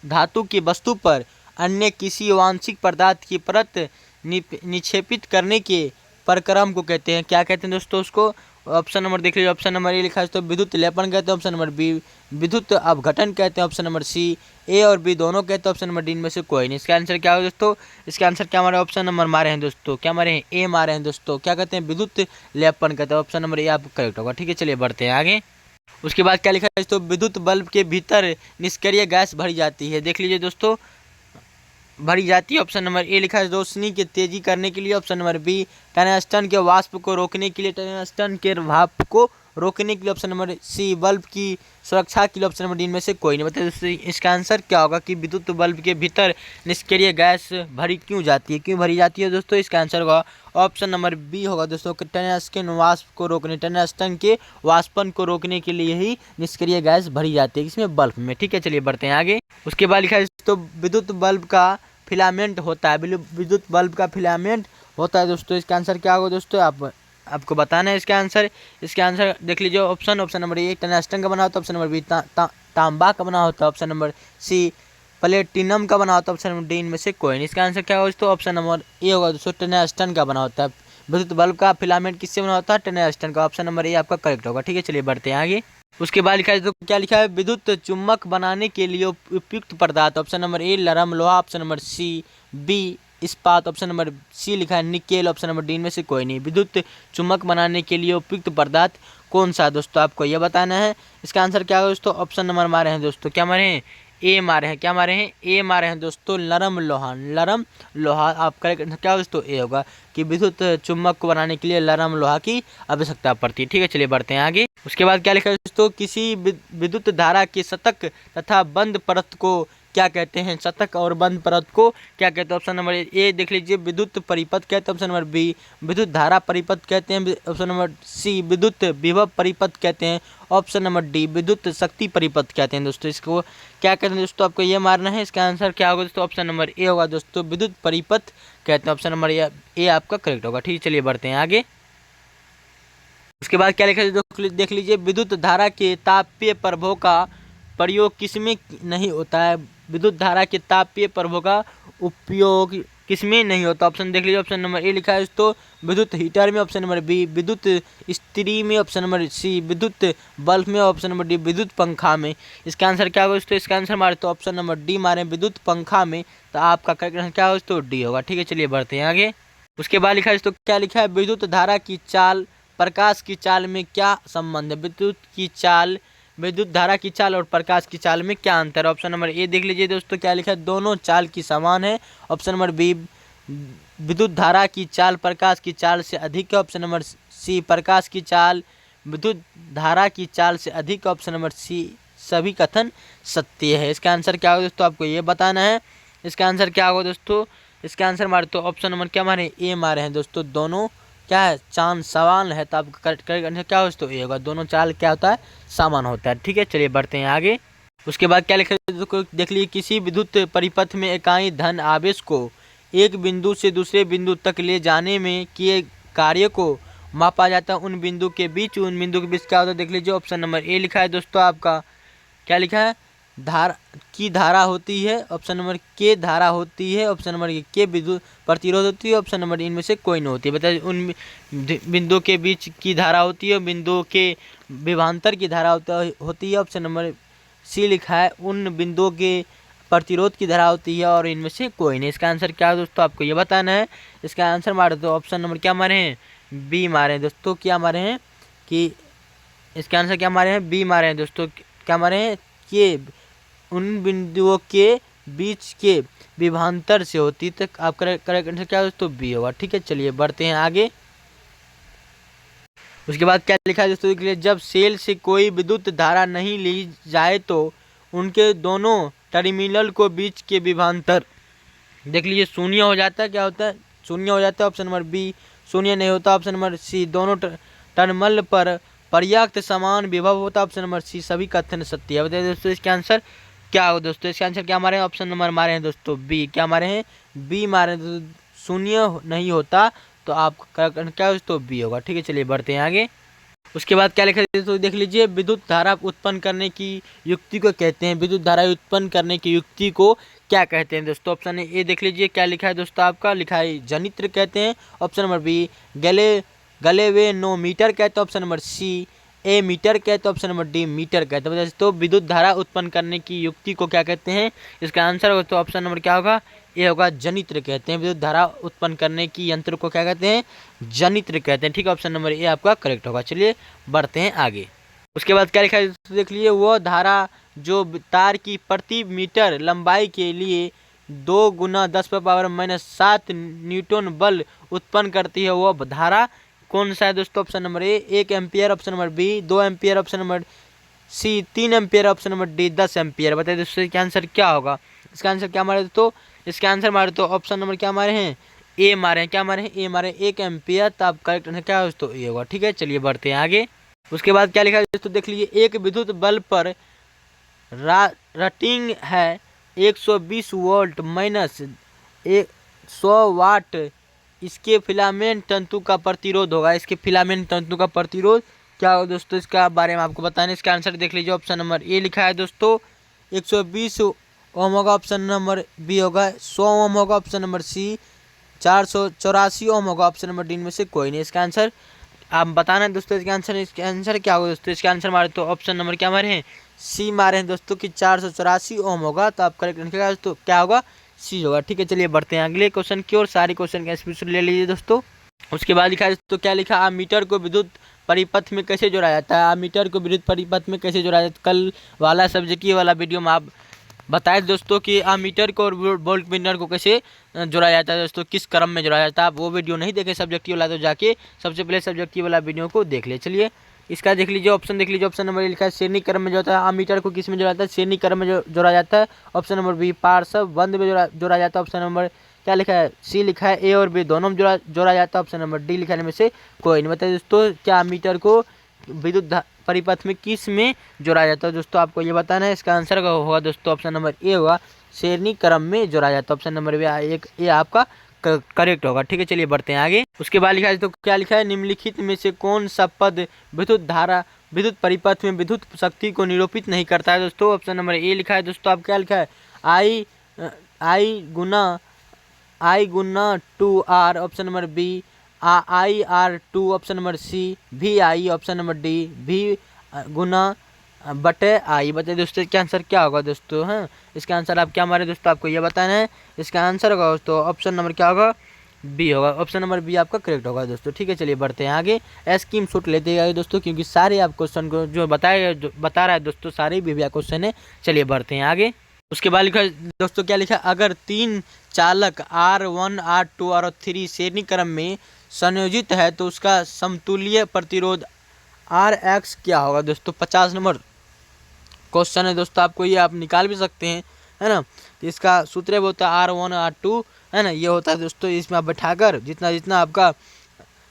Speaker 1: धातु की वस्तु पर अन्य किसी वांछिक पदार्थ की परत निक्षेपित करने के प्रक्रम को कहते हैं। क्या कहते हैं दोस्तों उसको। ऑप्शन नंबर देख लीजिए, ऑप्शन नंबर ए लिखा है तो विद्युत लेपन कहते हैं, ऑप्शन नंबर बी विद्युत अपघटन कहते हैं, ऑप्शन नंबर सी ए और बी दोनों कहते हैं, ऑप्शन नंबर डी इनमें से कोई नहीं। इसका आंसर क्या होगा दोस्तों, इसका आंसर क्या हमारे ऑप्शन नंबर मारे हैं दोस्तों, क्या मारे हैं, ए मारे हैं दोस्तों। क्या कहते हैं, विद्युत लेपन कहते हैं, ऑप्शन नंबर ए आपका करेक्ट होगा। ठीक है, चलिए बढ़ते हैं आगे। उसके बाद क्या लिखा है दोस्तों, विद्युत बल्ब के भीतर निष्क्रिय गैस भरी जाती है। देख लीजिए दोस्तों, भरी जाती है। ऑप्शन नंबर ए लिखा है रोशनी की तेजी करने के लिए, ऑप्शन नंबर बी टंगस्टन के वाष्प को रोकने के लिए, टंगस्टन के भाप को रोकने के लिए, ऑप्शन नंबर सी बल्ब की सुरक्षा के लिए, ऑप्शन नंबर डी में से कोई नहीं। बताइए दोस्तों इसका आंसर क्या होगा कि विद्युत बल्ब के भीतर निष्क्रिय गैस भरी क्यों जाती है, क्यों भरी जाती है दोस्तों। इसका आंसर होगा ऑप्शन नंबर बी होगा दोस्तों, टंगस्टन वाष्प को रोकने, टंगस्टन के वाष्पन को रोकने के लिए ही निष्क्रिय गैस भरी जाती है इसमें बल्ब में। ठीक है, चलिए बढ़ते हैं आगे। उसके बाद लिखा है दोस्तों, विद्युत बल्ब का फिलामेंट होता है, विद्युत बल्ब का फिलामेंट होता है दोस्तों। इसका आंसर क्या होगा दोस्तों, आपको बताना है इसका आंसर। इसका आंसर देख लीजिए, ऑप्शन नंबर ए टंगस्टन का बना होता है, ऑप्शन नंबर बी तांबा का बना होता है, ऑप्शन नंबर सी प्लेटिनम का बना होता है, ऑप्शन नंबर डी इनमें से कोई नहीं। इसका आंसर क्या होगा दोस्तों, ऑप्शन नंबर ए होगा दोस्तों, टंगस्टन का बना होता है। विद्युत बल्ब का फिलामेंट किससे बना होता है, टंगस्टन का। ऑप्शन नंबर ए आपका करेक्ट होगा। ठीक है, चलिए बढ़ते हैं आगे। उसके बाद लिखा है तो क्या लिखा है, विद्युत चुम्बक बनाने के लिए उपयुक्त पदार्थ, ऑप्शन नंबर ए नरम लोहा, ऑप्शन नंबर सी बी इस्पात, ऑप्शन नंबर सी लिखा है निकेल, ऑप्शन नंबर डी इनमें से कोई नहीं। विद्युत चुम्बक बनाने के लिए उपयुक्त पदार्थ कौन सा दोस्तों, आपको यह बताना है। इसका आंसर क्या होगा दोस्तों, ऑप्शन नंबर मारे हैं दोस्तों, क्या मारे हैं, ए मारे हैं। क्या मारे हैं, ए मारे हैं दोस्तों, नरम लोहा। नरम लोहा आप करेक्ट क्या होगा दोस्तों, ए होगा कि विद्युत चुम्बक को बनाने के लिए नरम लोहा की आवश्यकता पड़ती है। ठीक है, चलिए बढ़ते हैं आगे। उसके बाद क्या लिखा है दोस्तों, किसी विद्युत धारा के शतक तथा बंद परत को क्या कहते हैं, शतक और बंद परत को क्या कहते हैं। ऑप्शन नंबर ए देख लीजिए, विद्युत परिपथ कहते हैं, ऑप्शन नंबर बी विद्युत धारा परिपथ कहते हैं, ऑप्शन नंबर सी विद्युत विभव परिपथ कहते हैं, ऑप्शन नंबर डी विद्युत शक्ति परिपथ कहते हैं दोस्तों। इसको क्या कहते हैं दोस्तों, आपको ये मारना है। इसका आंसर क्या होगा दोस्तों, ऑप्शन नंबर ए होगा दोस्तों, विद्युत परिपथ कहते हैं, ऑप्शन नंबर ए आपका करेक्ट होगा। ठीक है, चलिए बढ़ते हैं आगे। उसके बाद क्या लिखा है देख लीजिए, विद्युत धारा के तापीय प्रभाव का प्रयोग किसमें नहीं होता है। विद्युत धारा के तापीय प्रभाव का उपयोग किसमें नहीं होता। ऑप्शन देख लीजिए, ऑप्शन नंबर ए लिखा है तो विद्युत हीटर में, ऑप्शन नंबर बी विद्युत इस्त्री में, ऑप्शन नंबर सी विद्युत बल्ब में, ऑप्शन नंबर डी विद्युत पंखा में। इसका आंसर क्या होगा दोस्तों, इसका आंसर मारे तो ऑप्शन नंबर डी मारे विद्युत पंखा में। तो आपका करेक्ट आंसर क्या होगा दोस्तों, डी होगा। ठीक है, चलिए बढ़ते हैं आगे। उसके बाद लिखा है दोस्तों, क्या लिखा है, विद्युत धारा की चाल प्रकाश की चाल में क्या संबंध है। विद्युत धारा की चाल और प्रकाश की चाल में क्या अंतर है। ऑप्शन नंबर ए देख लीजिए दोस्तों, क्या लिखा है, दोनों चाल की समान है। ऑप्शन नंबर बी विद्युत धारा की चाल प्रकाश की चाल से अधिक है, ऑप्शन नंबर सी प्रकाश की चाल विद्युत धारा की चाल से अधिक, ऑप्शन नंबर सी सभी कथन सत्य है। इसका आंसर क्या होगा दोस्तों, आपको ये बताना है। इसका आंसर क्या होगा दोस्तों, इसका आंसर मारे तो ऑप्शन नंबर क्या मारे, ए मारे हैं दोस्तों, दोनों क्या है चांद सवाल है। तो आपका करेक्ट आंसर क्या होगा दोस्तों, ए होगा, दोनों चाल क्या होता है, समान होता है। ठीक है, चलिए बढ़ते हैं आगे। उसके बाद क्या लिखा है देख लीजिए, किसी विद्युत परिपथ में इकाई धन आवेश को एक बिंदु से दूसरे बिंदु तक ले जाने में किए कार्य को मापा जाता है। उन बिंदु के बीच क्या होता है देख लीजिए। ऑप्शन नंबर ए लिखा है दोस्तों, आपका क्या लिखा है, धारा होती है, ऑप्शन नंबर के धारा होती है, ऑप्शन नंबर के विद्युत प्रतिरोध होती है, ऑप्शन नंबर इनमें से कोई नहीं होती है। बताइए उन बिंदु के बीच की धारा होती है, बिंदु के विभवांतर की धारा होती है, ऑप्शन नंबर सी लिखा है उन बिंदुओं के प्रतिरोध की धारा होती है, और इनमें से कोई नहीं। इसका आंसर क्या है दोस्तों, आपको ये बताना है। इसका आंसर मारे तो ऑप्शन नंबर क्या मारे हैं, बी मारे हैं दोस्तों। क्या मारे हैं कि इसका आंसर क्या मारे हैं, बी मारे हैं दोस्तों। क्या मारे हैं कि उन बिंदुओं के बीच के विभवांतर से होती, तो आप करेक्ट आंसर क्या दोस्तों, बी होगा। ठीक है, चलिए बढ़ते हैं आगे। उसके बाद क्या लिखा है दोस्तों, जब सेल से कोई विद्युत धारा नहीं ली जाए तो उनके दोनों टर्मिनल को बीच के विभवांतर देख लीजिए शून्य हो जाता है। क्या होता है, शून्य हो जाता है। ऑप्शन नंबर बी शून्य नहीं होता, ऑप्शन नंबर सी दोनों टर्मिनल पर पर्याप्त समान विभव होता है, ऑप्शन नंबर सी सभी कथन सत्य है। बताइए दोस्तों इसका आंसर क्या हो दोस्तों, इसका आंसर क्या हमारे ऑप्शन नंबर हमारे हैं दोस्तों बी। क्या हमारे हैं बी मारे हैं, तो शून्य नहीं होता तो आप क्या दोस्तों बी होगा। ठीक है, चलिए बढ़ते हैं आगे। उसके बाद क्या लिखा है तो देख लीजिए, विद्युत धारा उत्पन्न करने की युक्ति को कहते हैं। विद्युत धारा उत्पन्न करने की युक्ति को क्या कहते हैं दोस्तों? ऑप्शन ए देख लीजिए क्या लिखा है दोस्तों, आपका लिखा है जनित्र कहते हैं। ऑप्शन नंबर बी गैलेवेनोमीटर कहते हैं। ऑप्शन नंबर सी ए मीटर कहते हैं। ऑप्शन नंबर डी मीटर कहते हैं। तो विद्युत धारा उत्पन्न करने की युक्ति को क्या कहते हैं? इसका आंसर होगा तो ऑप्शन नंबर क्या होगा, ये होगा जनित्र कहते हैं। विद्युत धारा उत्पन्न करने की यंत्र को क्या कहते हैं? जनित्र कहते हैं। ठीक है, ऑप्शन नंबर ए आपका करेक्ट होगा। चलिए बढ़ते हैं आगे। उसके बाद क्या लिखा है देख लीजिए, वो धारा जो तार की प्रति मीटर लंबाई के लिए 2 गुना 10⁻⁻7 न्यूटन बल उत्पन्न करती है, वो धारा कौन सा है दोस्तों? Option number A 1 ampere. Option number B 2 ampere. Option number C 3 ampere. Option number D 10 ampere. बताइए दोस्तों इसका आंसर क्या होगा? इसका आंसर क्या हमारे दोस्तों, इसका आंसर हमारे तो ऑप्शन नंबर क्या हमारे हैं, ए मारे हैं। क्या हमारे हैं? ए मारे 1 एम्पियर। तो आप करेक्ट आंसर क्या है दोस्तों, ए होगा। ठीक है, चलिए बढ़ते हैं आगे। उसके बाद क्या लिखा है दोस्तों देख लीजिए, एक विद्युत बल्ब पर रेटिंग है 120 वोल्ट माइनस 100 वाट, इसके फिलामेंट तंतु का प्रतिरोध होगा। इसके फिलामेंट तंतु का प्रतिरोध क्या होगा दोस्तों, इसका बारे में आपको बताना है। इसका आंसर देख लीजिए, ऑप्शन नंबर ए लिखा है दोस्तों 120 ओम होगा। ऑप्शन नंबर बी होगा 100 ओम होगा। ऑप्शन नंबर सी 484 ओम होगा। ऑप्शन नंबर डी में से कोई नहीं। इसका आंसर आप बताना है दोस्तों, इसका आंसर क्या होगा दोस्तों? इसका आंसर हमारे तो ऑप्शन नंबर क्या हमारे हैं, सी मारे हैं दोस्तों कि 484 ओम होगा। तो आप करेक्ट आंसर दोस्तों क्या होगा, सी होगा। ठीक है, चलिए बढ़ते हैं अगले क्वेश्चन की ओर। सारे क्वेश्चन का स्क्रीनशॉट ले लीजिए दोस्तों। उसके बाद लिखा है दोस्तों, क्या लिखा, आमीटर को विद्युत परिपथ में कैसे जोड़ा जाता है? आमीटर को विद्युत परिपथ में कैसे जोड़ा जाता है? कल वाला सब्जेक्ट की वाला वीडियो में आप बताए दोस्तों कि आमीटर को और वोल्ट मीटर को कैसे जोड़ा जाता है दोस्तों, किस क्रम में जोड़ा जाता है। आप वो वीडियो नहीं देखे सब्जेक्टिव वाला तो जाके सबसे पहले सब्जेक्टिव वाला वीडियो को देख ले। चलिए इसका देख लीजिए, ऑप्शन देख लीजिए। ऑप्शन नंबर लिखा है श्रेणी क्रम में जोड़ा है। आमीटर को किस में जोड़ा जाता है? श्रेणी क्रम में जोड़ा जाता है। ऑप्शन नंबर बी पार्श्व बंद में जोड़ा जाता है। ऑप्शन नंबर क्या लिखा है, सी लिखा है ए और बी दोनों में जोड़ा जाता है। ऑप्शन नंबर डी लिखाने में से कोई नहीं। बताइए दोस्तों क्या आमीटर को विद्युत परिपथ में किस में जोड़ा जाता है दोस्तों, आपको ये बताना है। इसका आंसर होगा दोस्तों ऑप्शन नंबर ए होगा, श्रेणी क्रम में जोड़ा जाता है। ऑप्शन नंबर ए आपका करेक्ट होगा। ठीक है, चलिए बढ़ते हैं आगे। उसके बाद लिखा है तो क्या लिखा है, निम्नलिखित में से कौन सा पद विद्युत परिपथ में विद्युत शक्ति को निरूपित नहीं करता है दोस्तों? ऑप्शन नंबर ए लिखा है दोस्तों, आप क्या लिखा है, आई गुना 2R। Option number B IR2। Option number C VI। Option number D V गुना बटे आई। बताइए दोस्तों इसका आंसर क्या होगा दोस्तों? हाँ, इसका आंसर आप क्या मारे दोस्तों, आपको ये बताना है। इसका आंसर होगा दोस्तों ऑप्शन नंबर क्या होगा, बी होगा। ऑप्शन नंबर बी आपका करेक्ट होगा दोस्तों। ठीक है, चलिए बढ़ते हैं आगे। स्कीम शॉट लेते हैं दोस्तों, क्योंकि सारे आप क्वेश्चन को जो बता रहा है दोस्तों, सारे भी क्वेश्चन है। चलिए बढ़ते हैं आगे। उसके बाद लिखा दोस्तों, क्या लिखा, अगर 3 चालक R1 R2 और 3 श्रेणी क्रम में संयोजित है तो उसका समतुल्य प्रतिरोध RX क्या होगा दोस्तों? 50 नंबर क्वेश्चन है दोस्तों, आपको ये आप निकाल भी सकते हैं, है ना। तो इसका सूत्र होता है R1 R2, है ना। ये होता है दोस्तों, इसमें आप बैठाकर जितना जितना आपका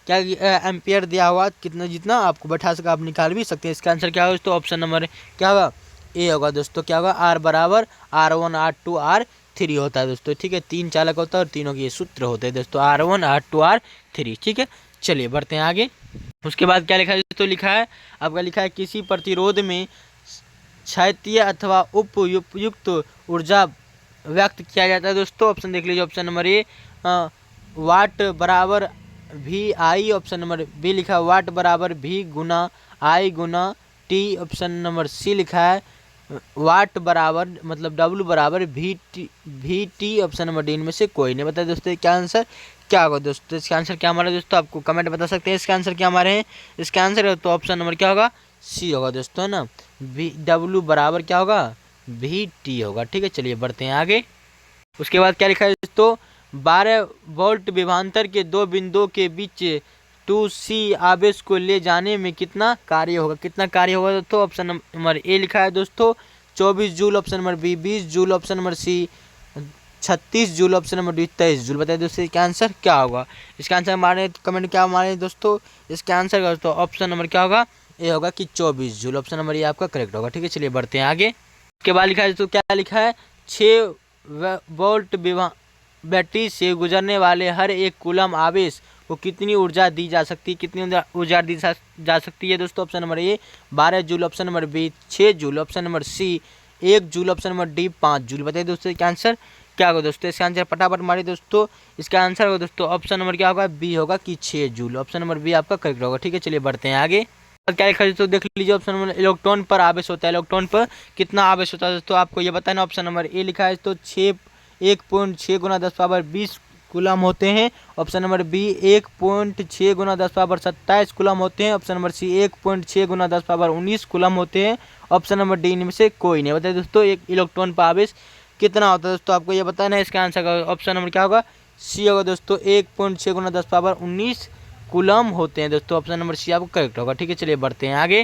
Speaker 1: क्या एम्पियर दिया हुआ, कितना जितना आपको बैठा सका आप निकाल भी सकते हैं। इसका आंसर क्या होगा दोस्तों? ऑप्शन नंबर क्या होगा, ए होगा दोस्तों। क्या होगा, R बराबर R1 R2 R3 होता है दोस्तों। ठीक है, 3 चालक होता है और तीनों के ये सूत्र होते हैं दोस्तों, R1 R2 R3। ठीक है, चलिए बढ़ते हैं आगे। उसके बाद क्या लिखा है दोस्तों, लिखा है आपका, लिखा है किसी प्रतिरोध में क्षैतिज अथवा उपयुक्त ऊर्जा व्यक्त किया जाता है दोस्तों। ऑप्शन देख लीजिए। ऑप्शन नंबर ए वाट बराबर VI। ऑप्शन नंबर बी लिखा है वाट बराबर V गुना I गुना T। ऑप्शन नंबर सी लिखा है वाट बराबर मतलब W बराबर VT। ऑप्शन नंबर डी इनमें से कोई नहीं। बताए दोस्तों क्या आंसर क्या होगा दोस्तों? इसका आंसर क्या हमारा दोस्तों, आपको कमेंट बता सकते हैं इसका आंसर क्या हमारे हैं। इसका आंसर तो ऑप्शन नंबर क्या होगा, सी होगा दोस्तों, ना। W बराबर क्या होगा, VT होगा। ठीक है, चलिए बढ़ते हैं आगे। उसके बाद क्या लिखा है दोस्तों, 12 वोल्ट विभवांतर के 2 बिंदुओं के बीच 2C आवेश को ले जाने में कितना कार्य होगा? कितना कार्य होगा दोस्तों? ऑप्शन नंबर ए लिखा है दोस्तों 24 joule. Option number B 20 joule. Option number C 36 joule. Option number D 23 joule. बताइए दोस्तों इसका आंसर क्या होगा? इसका आंसर हमारे कमेंट क्या हमारे दोस्तों, इसका आंसर दोस्तों ऑप्शन नंबर क्या होगा, ये होगा कि 24 जूल। ऑप्शन नंबर ये आपका करेक्ट होगा। ठीक है, चलिए बढ़ते हैं आगे। उसके बाद लिखा है दोस्तों, क्या लिखा है, 6 वोल्ट बैटरी से गुजरने वाले हर एक कूलम आवेश को कितनी ऊर्जा दी जा सकती है, कितनी ऊर्जा दी जा सकती है दोस्तों। Option number A 12 joule, option number B 6 joule, option number C 1 joule, option number D 5 joule. बताइए दोस्तों इसका आंसर क्या होगा दोस्तों। इसका आंसर फटाफट मारिए दोस्तों। इसका आंसर होगा दोस्तों ऑप्शन नंबर क्या होगा, बी होगा कि 6 जूल। ऑप्शन नंबर बी आपका करेक्ट होगा। ठीक है, चलिए बढ़ते हैं आगे। क्या लिखा है दोस्तों, देख लीजिए। ऑप्शन नंबर इलेक्ट्रॉन पर आवेश होता है, इलेक्ट्रॉन पर कितना आवेश होता है दोस्तों, आपको ये बताना। ऑप्शन नंबर ए लिखा है तो 1.6 गुना 10⁻20 कूलम होते हैं। ऑप्शन नंबर बी 1.6 गुना 10⁻27 कूलम होते हैं। ऑप्शन नंबर सी 1.6 गुना 10⁻19 कूलम होते हैं। ऑप्शन नंबर डी इनमें से कोई नहीं। बताइए दोस्तों एक इलेक्ट्रॉन पर आवेश कितना होता है दोस्तों, आपको ये बताना है। इसका आंसर का ऑप्शन नंबर क्या होगा, सी होगा दोस्तों 1.6 गुना 10⁻19 कूलम होते हैं दोस्तों। ऑप्शन नंबर सी आपको करेक्ट होगा। ठीक है, चलिए बढ़ते हैं आगे।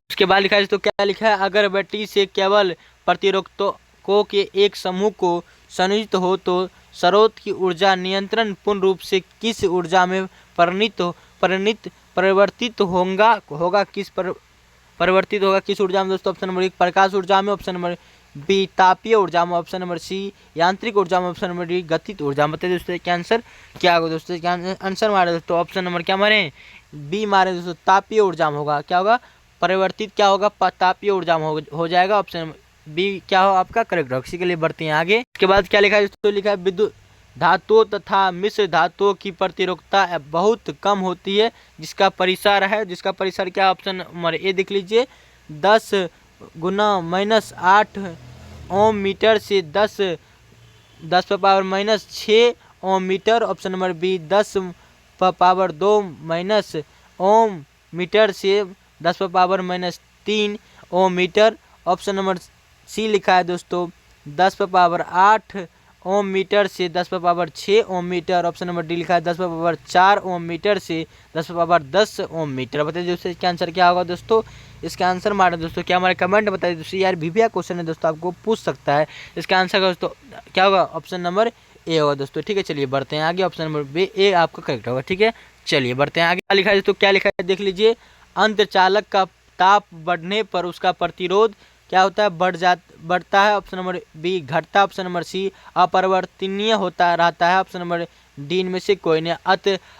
Speaker 1: उसके बाद लिखा है दोस्तों, क्या लिखा है, अगर बैटरी से केवल प्रतिरोधकों के एक समूह को संयोजित हो तो स्रोत की ऊर्जा नियंत्रण पूर्ण रूप से किस ऊर्जा में परिवर्तित होगा किस ऊर्जा में दोस्तों। ऑप्शन नंबर 1 प्रकाश ऊर्जा में, ऑप्शन नंबर बी तापीय ऊर्जा में, ऑप्शन नंबर सी यांत्रिक ऊर्जा में, ऑप्शन नंबर डी गतिज ऊर्जा में। बताइए दोस्तों क्या आंसर क्या होगा दोस्तों। क्या आंसर मारे दोस्तों, ऑप्शन नंबर क्या मारे, बी मारे दोस्तों, तापीय ऊर्जा में होगा। क्या होगा, परिवर्तित क्या होगा, तापीय ऊर्जा में हो जाएगा। ऑप्शन बी क्या हो आपका करेक्ट होगा। इसी के लिए बढ़ते हैं आगे। इसके बाद क्या लिखा है दोस्तों, लिखा है विद्युत धातुओं तथा मिश्र धातुओं की प्रतिरोधकता बहुत कम होती है जिसका परिसर है, जिसका परिसर क्या, ऑप्शन नंबर ए देख लीजिए 10 गुना -8 ओम मीटर से 10⁻⁻6 ओम मीटर। ऑप्शन नंबर बी 10⁻2 ओम मीटर से 10⁻3 ओम मीटर। ऑप्शन नंबर सी लिखा है दोस्तों 10⁻8 ओम मीटर से 10⁻6 ओम मीटर। ऑप्शन नंबर डी लिखा है 10⁻4 ओम मीटर से 10⁻10 ओम मीटर। बताइए दोस्तों इसका आंसर क्या होगा दोस्तों। इसका आंसर मारे दोस्तों, क्या हमारे कमेंट बताइए दोस्तों। यार वीवीआई क्वेश्चन है दोस्तों, आपको पूछ सकता है। इसका आंसर दोस्तों क्या होगा, ऑप्शन नंबर ए होगा दोस्तों। ठीक है, चलिए बढ़ते हैं आगे। ऑप्शन नंबर बी ए आपका करेक्ट होगा। ठीक है, चलिए बढ़ते हैं आगे। लिखा है दोस्तों, क्या लिखा है देख लीजिए, अंतचालक का ताप बढ़ने पर उसका प्रतिरोध क्या होता है, बढ़ता है। ऑप्शन नंबर बी घटता। ऑप्शन नंबर सी अपरिवर्तनीय होता रहता है। ऑप्शन नंबर डी इनमें से कोई नहीं।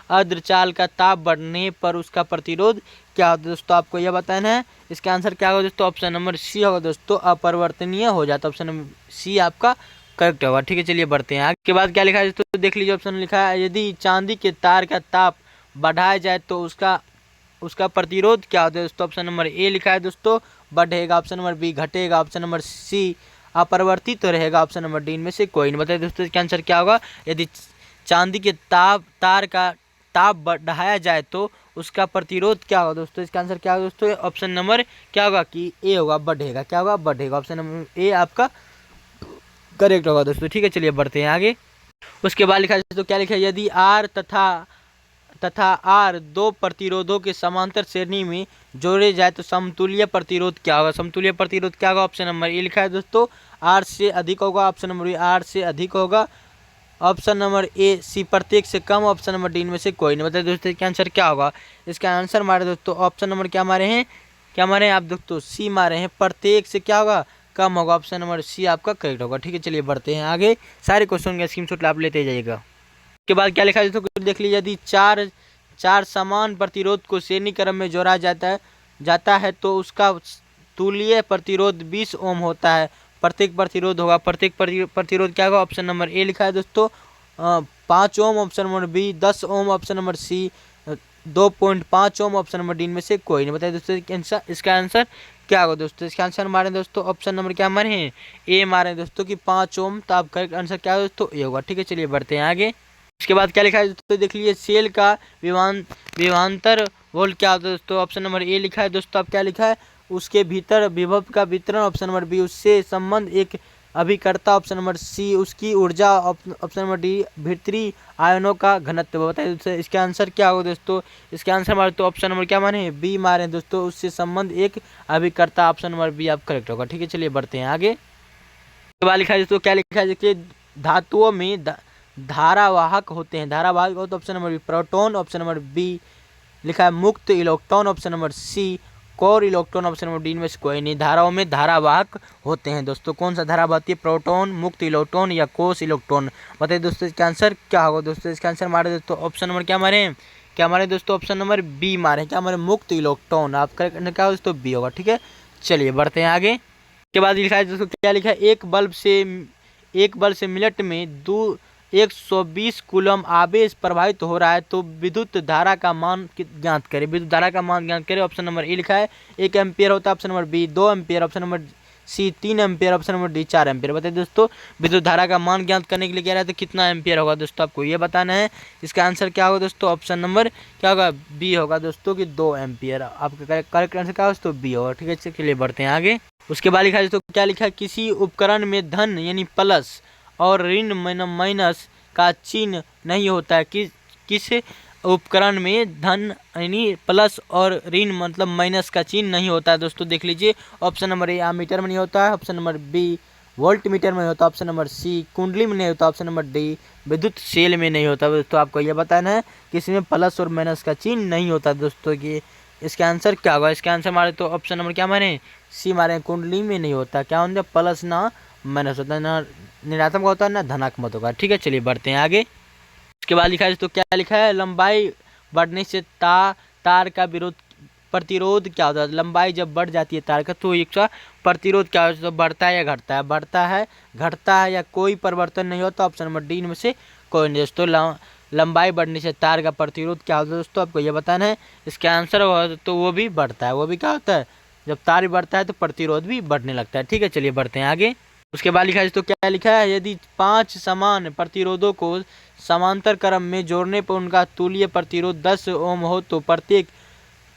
Speaker 1: अर्धचाल का ताप बढ़ने पर उसका प्रतिरोध क्या होता है दोस्तों, आपको यह बताना है। इसका आंसर क्या होगा दोस्तों, ऑप्शन नंबर सी होगा दोस्तों, अपरिवर्तनीय हो जाता है। ऑप्शन नंबर सी आपका करेक्ट होगा। ठीक है, चलिए बढ़ते हैं आगे। के बाद क्या लिखा है दोस्तों, देख लीजिए। ऑप्शन लिखा है यदि चांदी के तार का ताप बढ़ाया जाए तो उसका प्रतिरोध क्या होता है दोस्तों। ऑप्शन नंबर ए लिखा है दोस्तों बढ़ेगा। ऑप्शन नंबर बी घटेगा। ऑप्शन नंबर सी अपरिवर्तित तो रहेगा। ऑप्शन नंबर डी इनमें से कोई नहीं। बताइए दोस्तों इसका आंसर क्या होगा। यदि चांदी के तार का ताप बढ़ाया जाए तो उसका प्रतिरोध क्या होगा दोस्तों। इसका आंसर क्या होगा दोस्तों, ऑप्शन नंबर क्या होगा कि ए होगा, बढ़ेगा। क्या होगा, बढ़ेगा। ऑप्शन नंबर ए आपका करेक्ट होगा दोस्तों। ठीक है, चलिए बढ़ते हैं आगे। उसके बाद लिखा है दोस्तों, क्या लिखा है, यदि आर तथा आर दो प्रतिरोधों के समांतर श्रेणी में जोड़े जाए तो समतुल्य प्रतिरोध क्या होगा। समतुल्य प्रतिरोध क्या होगा, ऑप्शन नंबर ए लिखा है दोस्तों आर से अधिक होगा। ऑप्शन नंबर बी आर से अधिक होगा। ऑप्शन नंबर ए सी प्रत्येक से कम। ऑप्शन नंबर डी इनमें से कोई नहीं। बताइए दोस्तों इसका आंसर क्या होगा। इसका आंसर मारे दोस्तों, ऑप्शन नंबर क्या मारे हैं, क्या मारे हैं आप दोस्तों, सी मारे हैं, प्रत्येक से क्या होगा, कम होगा। ऑप्शन नंबर सी आपका करेक्ट होगा। ठीक है, चलिए बढ़ते हैं आगे। सारे क्वेश्चन का स्क्रीनशॉट आप लेते जाइएगा। के बाद क्या लिखा है दोस्तों, देख लीजिए। यदि चार समान प्रतिरोध को श्रेणी क्रम में जोड़ा जाता है तो उसका तुल्य प्रतिरोध 20 ओम होता है। प्रत्येक प्रतिरोध होगा, प्रत्येक प्रतिरोध क्या होगा। ऑप्शन नंबर ए लिखा है दोस्तों 5 ओम। ऑप्शन नंबर बी 10 ओम। ऑप्शन नंबर सी 2.5 ओम। ऑप्शन नंबर डी इनमें से कोई नहीं। बताइए दोस्तों इसका आंसर क्या होगा दोस्तों। इसका आंसर मारे दोस्तों, ऑप्शन नंबर क्या मारे हैं, ए मारे दोस्तों कि 5 ओम। तो आप करेक्ट आंसर क्या होगा दोस्तों, ए होगा। ठीक है, चलिए बढ़ते हैं आगे। इसके बाद क्या लिखा है दोस्तों, देख लीजिए। सेल का विभवांतर वोल्ट क्या होता है दोस्तों। ऑप्शन नंबर ए लिखा है दोस्तों, आप क्या लिखा है, उसके भीतर विभव का वितरण। ऑप्शन नंबर बी उससे संबंध एक अभिकर्ता। ऑप्शन नंबर सी उसकी ऊर्जा। ऑप्शन नंबर डी भीतरी आयनों का घनत्व। बताइए दोस्तों इसका आंसर क्या होगा दोस्तों। इसका आंसर मारे तो ऑप्शन नंबर क्या माने, बी मारे दोस्तों, उससे संबंध एक अभिकर्ता। ऑप्शन नंबर बी आप करेक्ट होगा। ठीक है, चलिए बढ़ते हैं आगे। इसके बाद लिखा है दोस्तों, क्या लिखा है देखिए, धातुओं में धारावाहक होते हैं। धारावाहक हो तो option number B proton. Option number B लिखा है मुक्त electron. Option number C core electron option number D में से कोई नहीं। धाराओं में धारावाहक होते हैं दोस्तों। कौन सा धारा बहती है? प्रोटॉन, मुक्त इलेक्ट्रॉन या कोष इलेक्ट्रॉन। बताइए दोस्तों इसका आंसर क्या होगा। दोस्तों इसका आंसर मारे दोस्तों ऑप्शन नंबर क्या मारे? क्या मारे दोस्तों? ऑप्शन नंबर बी मारे। क्या मारे? मुक्त इलेक्ट्रॉन। आप करेक्ट क्या दोस्तों? बी होगा। ठीक है, चलिए बढ़ते हैं आगे। के बाद लिखा है दोस्तों, क्या लिखा है? एक बल से मिनट में 120 कूलम आवेश प्रवाहित हो रहा है तो विद्युत धारा का मान ज्ञात करें। विद्युत धारा का मान ज्ञात करें। ऑप्शन नंबर ए लिखा है 1 एम्पियर होता है। Option number B 2 ampere. Option number C 3 ampere. Option number D 4 ampere. बताइए दोस्तों विद्युत धारा का मान ज्ञात करने के लिए कह रहा है तो कितना एम्पियर होगा दोस्तों, आपको ये बताना है। इसका आंसर क्या होगा दोस्तों? ऑप्शन नंबर क्या होगा? बी होगा दोस्तों कि 2 एम्पियर। आपका करेक्ट आंसर क्या होगा दोस्तों? बी होगा। ठीक है, चलिए बढ़ते हैं आगे। उसके बाद लिखा है दोस्तों, क्या लिखा है? किसी उपकरण में धन यानी प्लस और ऋण माइनस का चिन्ह नहीं होता है। किस उपकरण में धन यानी प्लस और ऋण मतलब माइनस का चिन्ह नहीं होता है दोस्तों, देख लीजिए। ऑप्शन नंबर ए आमीटर में नहीं होता है। Option number B voltmeter में होता है। ऑप्शन नंबर सी कुंडली में नहीं होता। ऑप्शन नंबर डी विद्युत सेल में नहीं होता। दोस्तों आपको यह बताना है कि इसमें प्लस और माइनस का चिन्ह नहीं होता दोस्तों कि इसका आंसर क्या होगा। इसका आंसर मारे तो ऑप्शन नंबर क्या मारे? सी मारे। कुंडली में नहीं होता। क्या होता है? प्लस ना माइनस होता है, ना ऋणात्मक होता है ना धनात्मक होगा। ठीक है, चलिए बढ़ते हैं आगे। उसके बाद लिखा है तो क्या लिखा है? लंबाई बढ़ने से तार का प्रतिरोध क्या होता है? लंबाई जब बढ़ जाती है तार का तो इसका प्रतिरोध क्या होता है? तो बढ़ता है या घटता है? बढ़ता है, घटता है या कोई परिवर्तन नहीं होता। ऑप्शन नंबर डी में से कोई नहीं दोस्तों। लंबाई बढ़ने से तार का प्रतिरोध क्या होता है दोस्तों, आपको ये बताना है। इसका आंसर होगा तो वो भी बढ़ता है। वो भी क्या होता है? जब तार बढ़ता है तो प्रतिरोध भी बढ़ने लगता है। ठीक है, चलिए बढ़ते हैं आगे। उसके बाद लिखा है तो क्या लिखा है? यदि 5 समान प्रतिरोधों को समांतर क्रम में जोड़ने पर उनका तुल्य प्रतिरोध 10 ओम हो तो प्रत्येक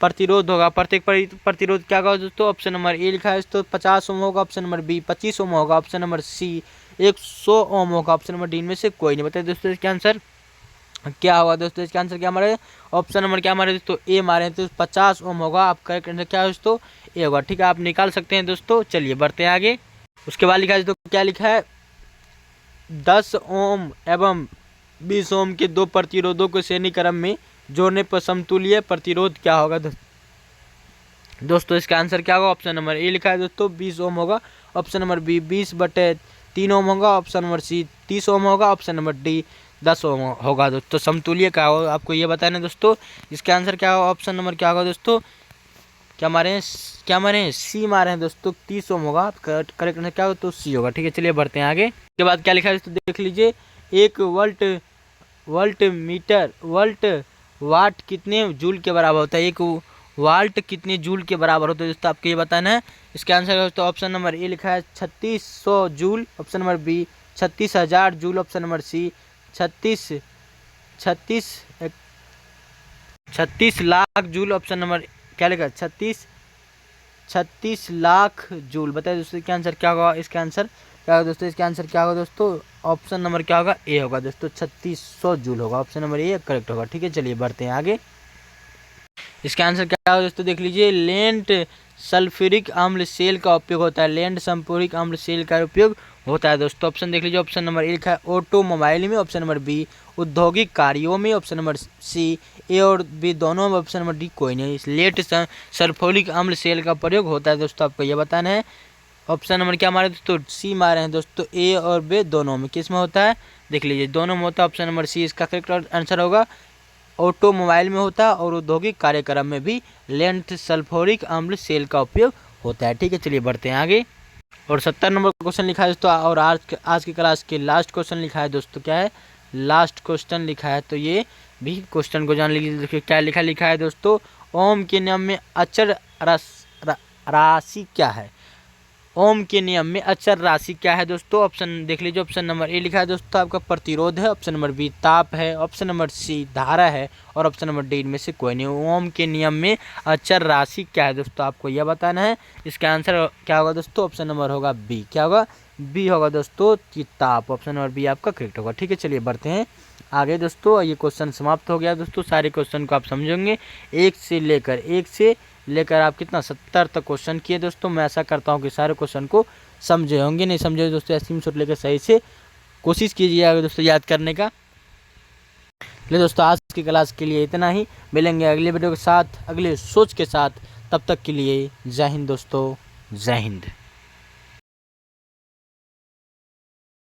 Speaker 1: प्रतिरोध होगा। प्रत्येक प्रतिरोध क्या होगा दोस्तों? ऑप्शन नंबर ए लिखा है तो 50 ओम होगा। ऑप्शन नंबर बी 25 ओम होगा। ऑप्शन नंबर सी 100 ओम होगा। ऑप्शन नंबर डी में से कोई नहीं। बताइए दोस्तों इसका आंसर क्या होगा। दोस्तों इसका आंसर क्या मारे? ऑप्शन नंबर क्या मारे दोस्तों? ए मारे तो 50 ओम होगा। आप करेक्ट आंसर क्या है दोस्तों? ए होगा। ठीक है, आप निकाल सकते हैं दोस्तों। चलिए बढ़ते हैं आगे। उसके बाद लिखा है तो क्या लिखा है? 10 ओम एवं 20 ओम के 2 प्रतिरोधों को श्रेणी क्रम में जोड़ने पर समतुल्य प्रतिरोध क्या होगा दोस्तों? इसका आंसर क्या होगा? ऑप्शन नंबर ए लिखा है दोस्तों 20 ओम होगा। ऑप्शन नंबर बी 20/3 ओम होगा। ऑप्शन नंबर सी 30 ओम होगा। ऑप्शन नंबर डी 10 ओम होगा दोस्तों। समतुल्य क्या होगा आपको ये बताना है दोस्तों। इसका आंसर क्या होगा? ऑप्शन नंबर क्या होगा दोस्तों? क्या मारे हैं? सी मारे हैं दोस्तों 30 ओम होगा। करेक्ट आंसर क्या होगा? तो सी होगा। ठीक है, चलिए बढ़ते हैं आगे। उसके बाद क्या लिखा है दोस्तों देख लीजिए। एक वोल्ट वाट कितने जूल के बराबर होता है? एक वाल्ट कितने जूल के बराबर होता है दोस्तों, आपको ये बताना है। इसका आंसर दोस्तों ऑप्शन नंबर ए लिखा है 3600 joule. Option number B 36,000 joule. Option number C 36 lakh joule. Option number क्या लिखा है? 36 लाख जूल। बताइए दोस्तों इसका आंसर क्या होगा। इसका आंसर क्या होगा दोस्तों? इसका आंसर क्या होगा दोस्तों? ऑप्शन नंबर क्या होगा? ए होगा दोस्तों 3600 जूल होगा। ऑप्शन नंबर ए करेक्ट होगा। ठीक है, चलिए बढ़ते हैं आगे। इसका आंसर क्या होगा दोस्तों देख लीजिए। लेंट सल्फ्यूरिक अम्ल सेल का उपयोग होता है। लेंट सल्फ्यूरिक अम्ल सेल का उपयोग होता है दोस्तों। ऑप्शन देख लीजिए। ऑप्शन नंबर ए लिखा है ऑटोमोबाइल में। ऑप्शन नंबर बी औद्योगिक कार्यों में। ऑप्शन नंबर सी ए और बी दोनों में। ऑप्शन नंबर डी कोई नहीं। लेंट सल्फ्यूरिक अम्ल सेल का प्रयोग होता है दोस्तों, आपको ये बताना है। ऑप्शन नंबर क्या मारे दोस्तों? सी मारे हैं दोस्तों। ए और बी दोनों में। किस में होता है देख लीजिए, दोनों में होता है। ऑप्शन नंबर सी इसका करेक्ट आंसर होगा। ऑटोमोबाइल में होता है और औद्योगिक कार्यक्रम में भी लेंट सल्फ्यूरिक अम्ल सेल का उपयोग होता है। ठीक है, चलिए बढ़ते हैं आगे। और 70 नंबर क्वेश्चन लिखा है दोस्तों। और आज की क्लास के लास्ट क्वेश्चन लिखा है दोस्तों। क्या है? लास्ट क्वेश्चन लिखा है। तो ये भी क्वेश्चन को जान लीजिए। देखिए क्या लिखा है दोस्तों। ओम के नियम में अचर राशि क्या है? ओम के नियम में अचर राशि क्या है दोस्तों? ऑप्शन देख लीजिए। ऑप्शन नंबर ए लिखा है दोस्तों आपका प्रतिरोध है। ऑप्शन नंबर बी ताप है। ऑप्शन नंबर सी धारा है। और ऑप्शन नंबर डी में से कोई नहीं। ओम के नियम में अचर राशि क्या है दोस्तों, आपको यह बताना है। इसका आंसर क्या होगा दोस्तों? ऑप्शन नंबर होगा बी। क्या होगा? बी होगा दोस्तों कि ताप। ऑप्शन नंबर बी आपका करेक्ट होगा। ठीक है, चलिए बढ़ते हैं आगे दोस्तों। ये क्वेश्चन समाप्त हो गया दोस्तों। सारे क्वेश्चन को आप समझेंगे एक से लेकर आप कितना 70 तक क्वेश्चन किए दोस्तों। मैं ऐसा करता हूँ कि सारे क्वेश्चन को समझे होंगे। नहीं समझे दोस्तों स्क्रीनशॉट लेकर सही से कोशिश कीजिएगा दोस्तों याद करने का। ले दोस्तों आज की क्लास के लिए इतना ही। मिलेंगे अगले वीडियो के साथ, अगले सोच के साथ। तब तक के लिए जय हिंद दोस्तों, जय हिंद।